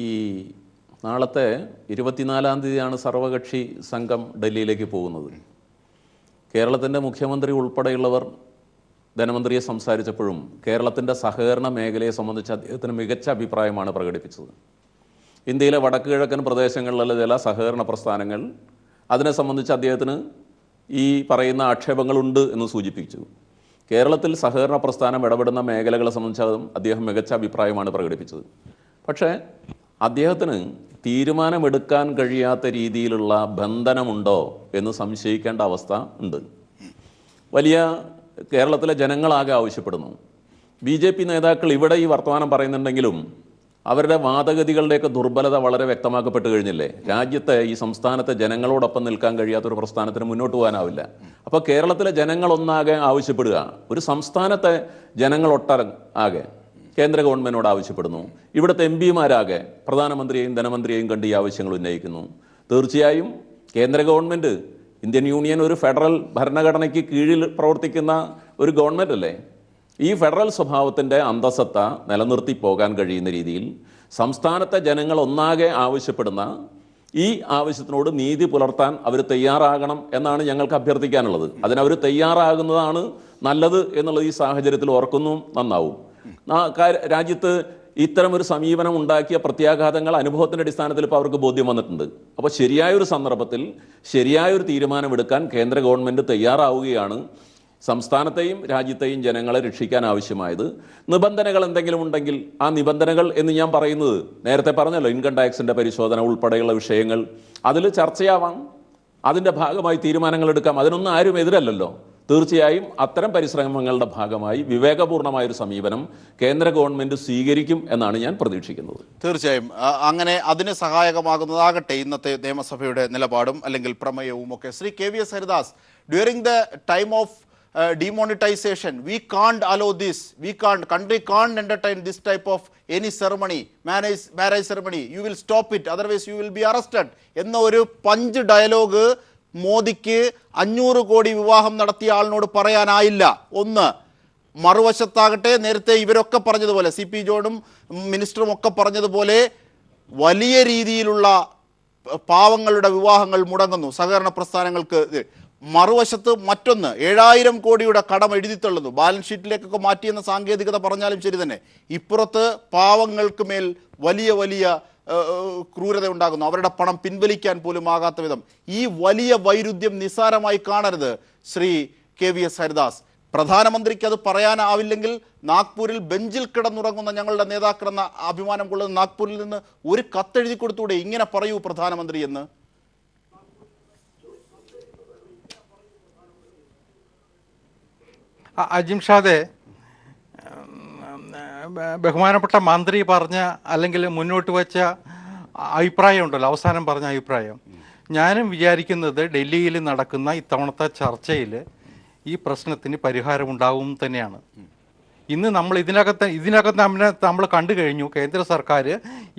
ഈ നാളത്തെ 24-ാം തീയതിയാണ് സർവകക്ഷി സംഘം ഡൽഹിയിലേക്ക് പോകുന്നത്. കേരളത്തിൻ്റെ മുഖ്യമന്ത്രി ഉൾപ്പെടെയുള്ളവർ ധനമന്ത്രിയെ സംസാരിച്ചപ്പോഴും കേരളത്തിൻ്റെ സഹകരണ മേഖലയെ സംബന്ധിച്ച് അദ്ദേഹത്തിന് മികച്ച അഭിപ്രായമാണ് പ്രകടിപ്പിച്ചത്. ഇന്ത്യയിലെ വടക്ക് കിഴക്കൻ പ്രദേശങ്ങളിലുള്ള ചില സഹകരണ പ്രസ്ഥാനങ്ങൾ, അതിനെ സംബന്ധിച്ച് അദ്ദേഹത്തിന് ഈ പറയുന്ന ആക്ഷേപങ്ങളുണ്ട് എന്ന് സൂചിപ്പിച്ചു. കേരളത്തിൽ സഹകരണ പ്രസ്ഥാനം ഇടപെടുന്ന മേഖലകളെ സംബന്ധിച്ച് അദ്ദേഹം മികച്ച അഭിപ്രായമാണ് പ്രകടിപ്പിച്ചത്. പക്ഷേ അദ്ദേഹത്തിന് തീരുമാനമെടുക്കാൻ കഴിയാത്ത രീതിയിലുള്ള ബന്ധനമുണ്ടോ എന്ന് സംശയിക്കേണ്ട അവസ്ഥ ഉണ്ട്. വലിയ കേരളത്തിലെ ജനങ്ങളാകെ ആവശ്യപ്പെടുന്നു. BJP നേതാക്കൾ ഇവിടെ ഈ വർത്തമാനം പറയുന്നുണ്ടെങ്കിലും അവരുടെ വാദഗതികളുടെയൊക്കെ ദുർബലത വളരെ വ്യക്തമാക്കപ്പെട്ട് കഴിഞ്ഞില്ലേ? രാജ്യത്തെ, ഈ സംസ്ഥാനത്തെ ജനങ്ങളോടൊപ്പം നിൽക്കാൻ കഴിയാത്തൊരു പ്രസ്ഥാനത്തിന് മുന്നോട്ട് പോകാനാവില്ല. അപ്പോൾ കേരളത്തിലെ ജനങ്ങളൊന്നാകെ ആവശ്യപ്പെടുക, ഒരു സംസ്ഥാനത്തെ ജനങ്ങളൊട്ടാകെ കേന്ദ്ര ഗവൺമെൻറ്റിനോട് ആവശ്യപ്പെടുന്നു. ഇവിടുത്തെ MPമാരാകെ പ്രധാനമന്ത്രിയെയും ധനമന്ത്രിയെയും കണ്ട് ഈ ആവശ്യങ്ങൾ ഉന്നയിക്കുന്നു. തീർച്ചയായും കേന്ദ്ര ഗവൺമെൻറ്, ഇന്ത്യൻ യൂണിയൻ ഒരു ഫെഡറൽ ഭരണഘടനയ്ക്ക് കീഴിൽ പ്രവർത്തിക്കുന്ന ഒരു ഗവൺമെൻറ് അല്ലേ? ഈ ഫെഡറൽ സ്വഭാവത്തിൻ്റെ അന്തസത്ത നിലനിർത്തി പോകാൻ കഴിയുന്ന രീതിയിൽ സംസ്ഥാനത്തെ ജനങ്ങൾ ഒന്നാകെ ആവശ്യപ്പെടുന്ന ഈ ആവശ്യത്തിനോട് നീതി പുലർത്താൻ അവർ തയ്യാറാകണം എന്നാണ് ഞങ്ങൾക്ക് അഭ്യർത്ഥിക്കാനുള്ളത്. അതിനവർ തയ്യാറാകുന്നതാണ് നല്ലത് എന്നുള്ളത് ഈ സാഹചര്യത്തിൽ ഓർക്കുന്നു നന്നാവും. രാജ്യത്ത് ഇത്തരമൊരു സമീപനം ഉണ്ടാക്കിയ പ്രത്യാഘാതങ്ങൾ അനുഭവത്തിൻ്റെ അടിസ്ഥാനത്തിൽ ഇപ്പോൾ അവർക്ക് ബോധ്യം വന്നിട്ടുണ്ട്. അപ്പോൾ ശരിയായൊരു സന്ദർഭത്തിൽ ശരിയായൊരു തീരുമാനമെടുക്കാൻ കേന്ദ്ര ഗവൺമെൻറ് തയ്യാറാവുകയാണ്. സംസ്ഥാനത്തെയും രാജ്യത്തെയും ജനങ്ങളെ രക്ഷിക്കാൻ ആവശ്യമായത്. നിബന്ധനകൾ എന്തെങ്കിലും ഉണ്ടെങ്കിൽ ആ നിബന്ധനകൾ എന്ന് ഞാൻ പറയുന്നത് നേരത്തെ പറഞ്ഞല്ലോ, ഇൻകം ടാക്സിൻ്റെ പരിശോധന ഉൾപ്പെടെയുള്ള വിഷയങ്ങൾ അതിൽ ചർച്ചയാവാം, അതിൻ്റെ ഭാഗമായി തീരുമാനങ്ങൾ എടുക്കാം. അതിനൊന്നും ആരും എതിരല്ലല്ലോ. തീർച്ചയായും അത്തരം പരിശ്രമങ്ങളുടെ ഭാഗമായി വിവേകപൂർണമായൊരു സമീപനം കേന്ദ്ര ഗവൺമെൻറ് സ്വീകരിക്കും എന്നാണ് ഞാൻ പ്രതീക്ഷിക്കുന്നത്. തീർച്ചയായും അങ്ങനെ അതിന് സഹായകമാകുന്നതാകട്ടെ ഇന്നത്തെ നിയമസഭയുടെ നിലപാടും അല്ലെങ്കിൽ പ്രമേയവും ഒക്കെ. Shri KVS Haridas, during the time of demonetization, we can't allow this, country can't entertain this type of any ceremony, marriage ceremony, you will stop it, otherwise you will be arrested എന്ന ഒരു പഞ്ച് ഡയലോഗ് മോദിക്ക് 500 കോടി വിവാഹം നടത്തിയ ആളിനോട് പറയാനായില്ല. ഒന്ന്. മറുവശത്താകട്ടെ നേരത്തെ ഇവരൊക്കെ പറഞ്ഞതുപോലെ, CP ജോണും മിനിസ്റ്ററും ഒക്കെ പറഞ്ഞതുപോലെ വലിയ രീതിയിലുള്ള പാവങ്ങളുടെ വിവാഹങ്ങൾ മുടങ്ങുന്നു സഹകരണ പ്രസ്ഥാനങ്ങൾക്ക്. മറുവശത്ത് മറ്റൊന്ന്, 7000 കോടിയുടെ കടം എഴുതിത്തള്ളുന്നു, ബാലൻസ് ഷീറ്റിലേക്കൊക്കെ മാറ്റിയെന്ന സാങ്കേതികത പറഞ്ഞാലും ശരി തന്നെ. ഇപ്പുറത്ത് പാവങ്ങൾക്ക് മേൽ വലിയ വലിയ ക്രൂരത ഉണ്ടാകുന്നു, അവരുടെ പണം പിൻവലിക്കാൻ പോലും ആകാത്ത വിധം. ഈ വലിയ വൈരുദ്ധ്യം നിസ്സാരമായി കാണരുത് ശ്രീ KVS ഹരിദാസ്. പ്രധാനമന്ത്രിക്ക് അത് പറയാനാവില്ലെങ്കിൽ നാഗ്പൂരിൽ ബെഞ്ചിൽ കിടന്നുറങ്ങുന്ന ഞങ്ങളുടെ നേതാക്കളെന്ന അഭിമാനം കൊള്ളുന്ന നാഗ്പൂരിൽ നിന്ന് ഒരു കത്തെഴുതി കൊടുത്തൂടെ, ഇങ്ങനെ പറയൂ പ്രധാനമന്ത്രി എന്ന്? അജിംഷാദെ, ബഹുമാനപ്പെട്ട മന്ത്രി പറഞ്ഞ അല്ലെങ്കിൽ മുന്നോട്ട് വെച്ച അഭിപ്രായം ഉണ്ടല്ലോ, അവസാനം പറഞ്ഞ അഭിപ്രായം, ഞാനും വിചാരിക്കുന്നത് ഡൽഹിയിൽ നടക്കുന്ന ഇത്തവണത്തെ ചർച്ചയിൽ ഈ പ്രശ്നത്തിന് പരിഹാരമുണ്ടാവും തന്നെയാണ്. ഇന്ന് നമ്മൾ ഇതിനകത്ത് നമ്മൾ കണ്ടു കഴിഞ്ഞു, കേന്ദ്ര സർക്കാർ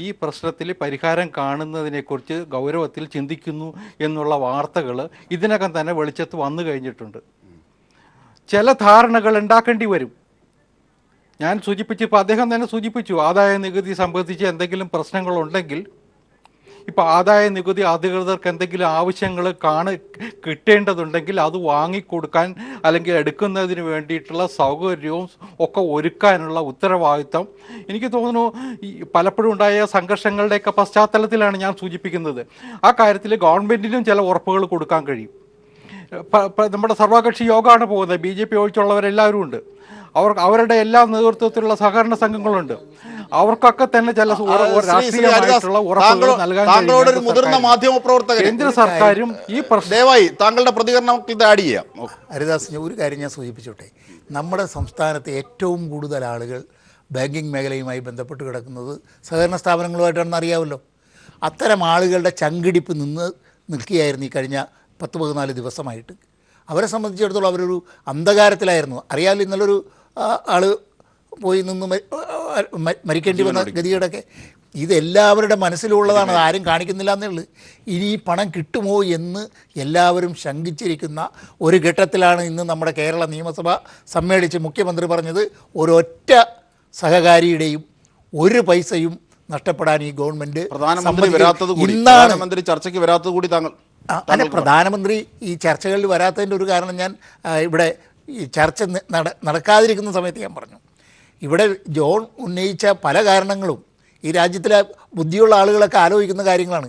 ഈ പ്രശ്നത്തിൽ പരിഹാരം കാണുന്നതിനെക്കുറിച്ച് ഗൗരവത്തിൽ ചിന്തിക്കുന്നു എന്നുള്ള വാർത്തകൾ ഇതിനകം തന്നെ വെളിച്ചത്ത് വന്നു കഴിഞ്ഞിട്ടുണ്ട്. ചില ധാരണകൾ ഉണ്ടാക്കേണ്ടി വരും. ഞാൻ ഇപ്പോൾ അദ്ദേഹം തന്നെ സൂചിപ്പിച്ചു, ആദായ നികുതി സംബന്ധിച്ച് എന്തെങ്കിലും പ്രശ്നങ്ങളുണ്ടെങ്കിൽ, ഇപ്പോൾ ആദായ നികുതി അധികൃതർക്ക് എന്തെങ്കിലും ആവശ്യങ്ങൾ കിട്ടേണ്ടതുണ്ടെങ്കിൽ അത് വാങ്ങിക്കൊടുക്കാൻ അല്ലെങ്കിൽ എടുക്കുന്നതിന് വേണ്ടിയിട്ടുള്ള സൗകര്യവും ഒക്കെ ഒരുക്കാനുള്ള ഉത്തരവാദിത്തം എനിക്ക് തോന്നുന്നു പലപ്പോഴും ഉണ്ടായ സംഘർഷങ്ങളുടെയൊക്കെ പശ്ചാത്തലത്തിലാണ് ഞാൻ സൂചിപ്പിക്കുന്നത്. ആ കാര്യത്തിൽ ഗവൺമെൻറ്റിനും ചില ഉറപ്പുകൾ കൊടുക്കാൻ കഴിയും. നമ്മുടെ സർവകക്ഷി യോഗമാണ് പോകുന്നത്, BJP ഒഴിച്ചുള്ളവരെല്ലാവരും ഉണ്ട്. അവരുടെ എല്ലാ നേതൃത്വത്തിലുള്ള സഹകരണ സംഘങ്ങളുണ്ട്. അവർക്കൊക്കെ തന്നെ ചില രാഷ്ട്രീയമായിട്ടുള്ള ഉറപ്പുകൾ നൽകാൻ മുതിർന്ന മാധ്യമ പ്രവർത്തകർ, കേന്ദ്ര സർക്കാരും ഈ ദയവായി താങ്കളുടെ പ്രതികരണം ആഡ് ചെയ്യാം. ഹരിദാസ്, ഒരു കാര്യം ഞാൻ സൂചിപ്പിച്ചോട്ടെ. നമ്മുടെ സംസ്ഥാനത്തെ ഏറ്റവും കൂടുതൽ ആളുകൾ ബാങ്കിങ് മേഖലയുമായി ബന്ധപ്പെട്ട് കിടക്കുന്നത് സഹകരണ സ്ഥാപനങ്ങളുമായിട്ടാണെന്ന് അറിയാമല്ലോ. അത്തരം ആളുകളുടെ ചങ്കിടിപ്പ് നിൽക്കുകയായിരുന്നു ഈ കഴിഞ്ഞ 10-14 ദിവസമായിട്ട്. അവരെ സംബന്ധിച്ചിടത്തോളം അവരൊരു അന്ധകാരത്തിലായിരുന്നു. അറിയാമല്ലോ, ഇന്നലൊരു ആൾ പോയി നിന്ന് മരിക്കേണ്ടി വന്ന ഗതികേടൊക്കെ ഇതെല്ലാവരുടെ മനസ്സിലുള്ളതാണ്, അത് ആരും കാണിക്കുന്നില്ല എന്നുള്ളത്. ഇനി ഈ പണം കിട്ടുമോ എന്ന് എല്ലാവരും ശങ്കിച്ചിരിക്കുന്ന ഒരു ഘട്ടത്തിലാണ് ഇന്ന് നമ്മുടെ കേരള നിയമസഭ സമ്മേളിച്ച് മുഖ്യമന്ത്രി പറഞ്ഞത് ഒരൊറ്റ സഹകാരിയുടെയും ഒരു പൈസയും നഷ്ടപ്പെടാൻ ഈ ഗവൺമെൻറ് പ്രധാനമന്ത്രി ചർച്ചയ്ക്ക് വരാത്തത് കൂടി താങ്കൾ അല്ല, പ്രധാനമന്ത്രി ഈ ചർച്ചകളിൽ വരാത്തതിൻ്റെ ഒരു കാരണം ഞാൻ ഇവിടെ ഈ ചർച്ച നടക്കാതിരിക്കുന്ന സമയത്ത് ഞാൻ പറഞ്ഞു. ഇവിടെ ജോൺ ഉന്നയിച്ച പല കാരണങ്ങളും ഈ രാജ്യത്തിലെ ബുദ്ധിയുള്ള ആളുകളൊക്കെ ആലോചിക്കുന്ന കാര്യങ്ങളാണ്.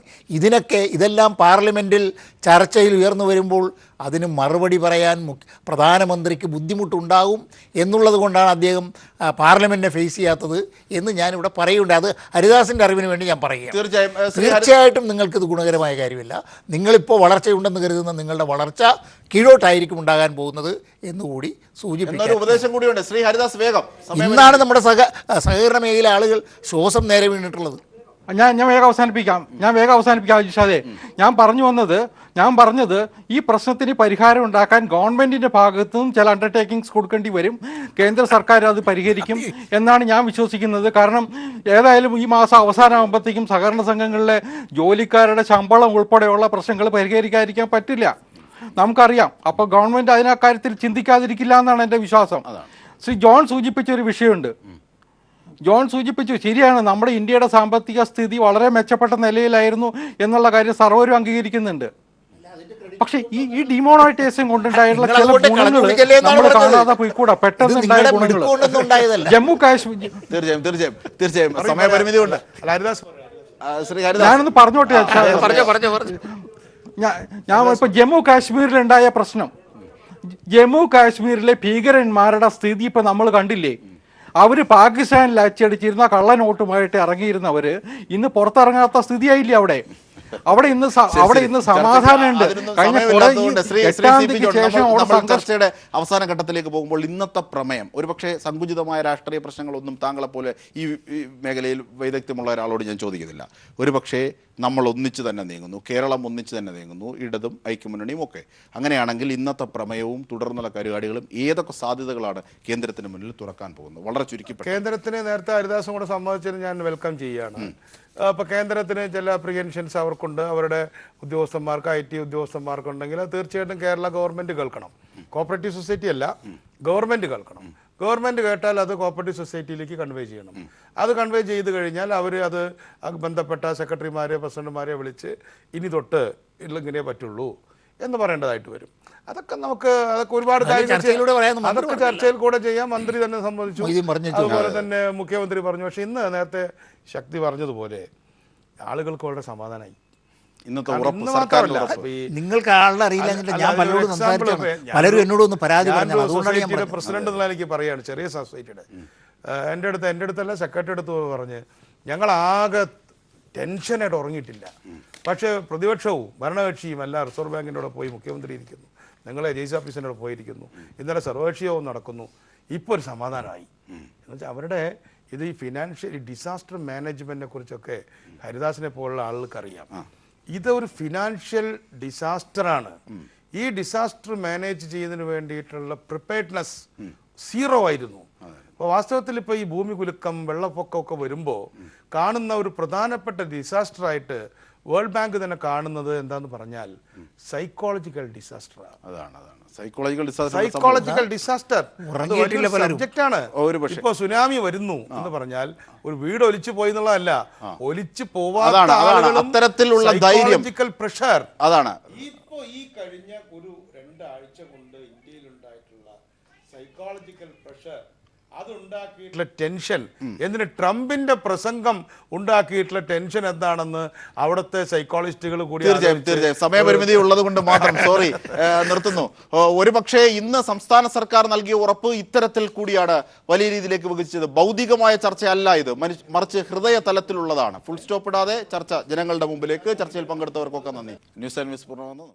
ഇതെല്ലാം പാർലമെൻറ്റിൽ ചർച്ചയിൽ ഉയർന്നു വരുമ്പോൾ അതിന് മറുപടി പറയാൻ പ്രധാനമന്ത്രിക്ക് ബുദ്ധിമുട്ടുണ്ടാകും എന്നുള്ളത് കൊണ്ടാണ് അദ്ദേഹം പാർലമെൻറ്റിനെ ഫേസ് ചെയ്യാത്തത് എന്ന് ഞാനിവിടെ പറയുന്നുണ്ട്. അത് ഹരിദാസിൻ്റെ അറിവിന് വേണ്ടി ഞാൻ പറയുകയാണ്. തീർച്ചയായിട്ടും നിങ്ങൾക്കിത് ഗുണകരമായ കാര്യമില്ല. നിങ്ങളിപ്പോൾ വളർച്ചയുണ്ടെന്ന് കരുതുന്ന നിങ്ങളുടെ വളർച്ച കീഴോട്ടായിരിക്കും ഉണ്ടാകാൻ പോകുന്നത് എന്നുകൂടി സൂചിപ്പിക്കുന്നു. ഉപദേശം കൂടിയുണ്ട്. ശ്രീ ഹരിദാസ് വേഗം. ഇന്നാണ് നമ്മുടെ സഹകരണ മേഖല ആളുകൾ ശ്വാസം നേരെ വീണിട്ടുള്ളത്. ഞാൻ വേഗം അവസാനിപ്പിക്കാം ജിഷാദേ. ഞാൻ പറഞ്ഞത് ഈ പ്രശ്നത്തിന് പരിഹാരം ഉണ്ടാക്കാൻ ഗവൺമെന്റിന്റെ ഭാഗത്തു നിന്നും ചില അണ്ടർടേക്കിങ്സ് കൊടുക്കേണ്ടി വരും. കേന്ദ്ര സർക്കാർ അത് പരിഹരിക്കും എന്നാണ് ഞാൻ വിശ്വസിക്കുന്നത്. കാരണം ഏതായാലും ഈ മാസം അവസാനമാകുമ്പോഴത്തേക്കും സഹകരണ സംഘങ്ങളിലെ ജോലിക്കാരുടെ ശമ്പളം ഉൾപ്പെടെയുള്ള പ്രശ്നങ്ങൾ പരിഹരിക്കാതിരിക്കാൻ പറ്റില്ല, നമുക്കറിയാം. അപ്പോൾ ഗവൺമെന്റ് അതിനക്കാര്യത്തിൽ ചിന്തിക്കാതിരിക്കില്ല എന്നാണ് എൻ്റെ വിശ്വാസം. ശ്രീ ജോൺ സൂചിപ്പിച്ച ഒരു വിഷയമുണ്ട്. ശരിയാണ്, നമ്മുടെ ഇന്ത്യയുടെ സാമ്പത്തിക സ്ഥിതി വളരെ മെച്ചപ്പെട്ട നിലയിലായിരുന്നു എന്നുള്ള കാര്യം സർവരും അംഗീകരിക്കുന്നുണ്ട്. പക്ഷെ ഈ ഡിമോണൈസേഷൻ കൊണ്ടുണ്ടായിട്ടുള്ള ചില ഗുണങ്ങൾ നമ്മൾ കാണാതെ പോയിക്കൂടാ. പെട്ടെന്ന് ഉണ്ടായ ഗുണങ്ങൾ ജമ്മു കാശ്മീർ തീർച്ചയായും സമയപരിമിതി ഉണ്ട്. ഞാനൊന്ന് പറഞ്ഞോട്ടെ. ഞാൻ ഇപ്പൊ ജമ്മു കാശ്മീരിലുണ്ടായ പ്രശ്നം, ജമ്മു കാശ്മീരിലെ ഭീകരന്മാരുടെ സ്ഥിതി ഇപ്പൊ നമ്മൾ കണ്ടില്ലേ. അവർ പാകിസ്ഥാനിൽ അച്ചടിച്ചിരുന്ന കള്ളനോട്ടുമായിട്ട് ഇറങ്ങിയിരുന്നവർ ഇന്ന് പുറത്തിറങ്ങാത്ത സ്ഥിതിയായില്ലേ. അവിടെ ഇന്ന് സമാധാനമുണ്ട്. കഴിഞ്ഞ ചർച്ചയുടെ അവസാന ഘട്ടത്തിലേക്ക് പോകുമ്പോൾ ഇന്നത്തെ പ്രമേയം ഒരുപക്ഷെ സങ്കുചിതമായ രാഷ്ട്രീയ പ്രശ്നങ്ങളൊന്നും താങ്കളെപ്പോലെ ഈ മേഖലയിൽ വൈദഗ്ധ്യമുള്ള ഒരാളോട് ഞാൻ ചോദിക്കുന്നില്ല. ഒരുപക്ഷെ നമ്മൾ ഒന്നിച്ച് തന്നെ നീങ്ങുന്നു, കേരളം ഒന്നിച്ച് തന്നെ നീങ്ങുന്നു, ഇടതും ഐക്യമുന്നണിയും ഒക്കെ. അങ്ങനെയാണെങ്കിൽ ഇന്നത്തെ പ്രമേയവും തുടർന്നുള്ള പരിപാടികളും ഏതൊക്കെ സാധ്യതകളാണ് കേന്ദ്രത്തിന് മുന്നിൽ തുറക്കാൻ പോകുന്നത്? വളരെ ചുരുക്കി കേന്ദ്രത്തിന് നേരത്തെ ഹരിദാസും കൂടെ സമ്മതിച്ചതിന് ഞാൻ വെൽക്കം ചെയ്യുകയാണ്. ഇപ്പോൾ കേന്ദ്രത്തിന് ചില പ്രിയൻഷൻസ് അവർക്കുണ്ട്, അവരുടെ ഉദ്യോഗസ്ഥന്മാർക്ക്, IT ഉദ്യോഗസ്ഥന്മാർക്കുണ്ടെങ്കിൽ അത് തീർച്ചയായിട്ടും കേരള ഗവൺമെൻറ് കേൾക്കണം. കോപ്പറേറ്റീവ് സൊസൈറ്റി അല്ല, ഗവൺമെൻറ് കേൾക്കണം. ഗവൺമെൻറ് കേട്ടാൽ അത് കോപ്പറേറ്റീവ് സൊസൈറ്റിയിലേക്ക് കൺവേ ചെയ്യണം. അത് കൺവേ ചെയ്ത് കഴിഞ്ഞാൽ അത് ബന്ധപ്പെട്ട സെക്രട്ടറിമാരെ, പ്രസിഡന്റുമാരെ വിളിച്ച് ഇനി തൊട്ട് ഇങ്ങനെ പറ്റുള്ളൂ എന്ന് പറയേണ്ടതായിട്ട് വരും. അതൊക്കെ ഒരുപാട് കാര്യങ്ങൾ അതൊക്കെ ചർച്ചയിൽ കൂടെ ചെയ്യാം. മന്ത്രി തന്നെ സംബന്ധിച്ചു, അതുപോലെ തന്നെ മുഖ്യമന്ത്രി പറഞ്ഞു. പക്ഷെ ഇന്ന് നേരത്തെ ശക്തി പറഞ്ഞതുപോലെ ആളുകൾക്ക് വളരെ സമാധാനമായി. നിങ്ങൾക്ക് ആളുടെ അറിയില്ല. ഞാൻ പലരോടും പലരും എന്നോടൊന്ന് പരാതി പറഞ്ഞു. സൊസൈറ്റിയുടെ പ്രസിഡന്റ് എന്നുള്ള എനിക്ക് പറയാണ്, ചെറിയ സൊസൈറ്റിയുടെ എൻ്റെ അടുത്തല്ല സെക്രട്ടറി അടുത്ത് പറഞ്ഞ് ഞങ്ങളാകെ ടെൻഷനായിട്ട് ഉറങ്ങിയിട്ടില്ല. പക്ഷേ പ്രതിപക്ഷവും ഭരണകക്ഷിയും എല്ലാം റിസർവ് ബാങ്കിൻ്റെ കൂടെ പോയി മുഖ്യമന്ത്രി ഇരിക്കുന്നു, നിങ്ങളെ രജിസ്റ്റർ ഓഫീസിൻ്റെ കൂടെ പോയിരിക്കുന്നു, ഇന്നലെ സർവകക്ഷിയോഗം നടക്കുന്നു. ഇപ്പോൾ ഒരു സമാധാനമായി എന്നുവെച്ചാൽ അവരുടെ ഈ ഫിനാൻഷ്യൽ ഡിസാസ്റ്റർ മാനേജ്മെൻറ്റിനെ കുറിച്ചൊക്കെ ഹരിദാസിനെ പോലുള്ള ആളുകൾക്ക് അറിയാം. ഇതൊരു ഫിനാൻഷ്യൽ ഡിസാസ്റ്ററാണ്. ഈ ഡിസാസ്റ്റർ മാനേജ് ചെയ്യുന്നതിന് വേണ്ടിയിട്ടുള്ള പ്രിപ്പയർഡ്നെസ് സീറോ ആയിരുന്നു. അപ്പോൾ വാസ്തവത്തിൽ ഇപ്പോൾ ഈ ഭൂമി കുലുക്കം, വെള്ളപ്പൊക്കമൊക്കെ വരുമ്പോൾ കാണുന്ന ഒരു പ്രധാനപ്പെട്ട ഡിസാസ്റ്ററായിട്ട് വേൾഡ് ബാങ്ക് തന്നെ കാണുന്നത് എന്താന്ന് പറഞ്ഞാൽ സൈക്കോളജിക്കൽ ഡിസാസ്റ്ററാണ്. സൈക്കോളജിക്കൽ ഡിസാസ്റ്റർ സബ്ജക്റ്റാണ്. ഇപ്പൊ സുനാമി വരുന്നു എന്ന് പറഞ്ഞാൽ ഒരു വീട് ഒലിച്ചു പോയി എന്നുള്ളതല്ല, ഒലിച്ചു പോവാത്ത അത്തരത്തിലുള്ള സൈക്കോളജിക്കൽ പ്രഷർ അതാണ്. ഇപ്പോ ഈ കഴിഞ്ഞ ഒരു 2 ആഴ്ച കൊണ്ട് ഇന്ത്യയിൽ ഉണ്ടായിട്ടുള്ള സൈക്കോളജിക്കൽ പ്രഷർ, അതുണ്ടാക്കിയിട്ടുള്ള ടെൻഷൻ, എന്തിന് ട്രംപിന്റെ പ്രസംഗം ഉണ്ടാക്കിയിട്ടുള്ള ടെൻഷൻ എന്താണെന്ന് അവിടുത്തെ സൈക്കോളജിസ്റ്റുകൾ കൂടി. തീർച്ചയായും സമയപരിമിതി ഉള്ളത് കൊണ്ട് മാത്രം സോറി നിർത്തുന്നു. ഒരുപക്ഷെ ഇന്ന് സംസ്ഥാന സർക്കാർ നൽകിയ ഉറപ്പ് ഇത്തരത്തിൽ കൂടിയാണ് വലിയ രീതിയിലേക്ക് വികസിച്ചത്. ഭൗതികമായ ചർച്ചയല്ല ഇത്, മറിച്ച് ഹൃദയ തലത്തിലുള്ളതാണ്. ഫുൾ സ്റ്റോപ്പ് ഇടാതെ ചർച്ച ജനങ്ങളുടെ മുമ്പിലേക്ക്. ചർച്ചയിൽ പങ്കെടുത്തവർക്കൊക്കെ നന്ദി. ന്യൂസ് ആൻഡ് വ്യൂസ് പൂർണ്ണമാകുന്നു.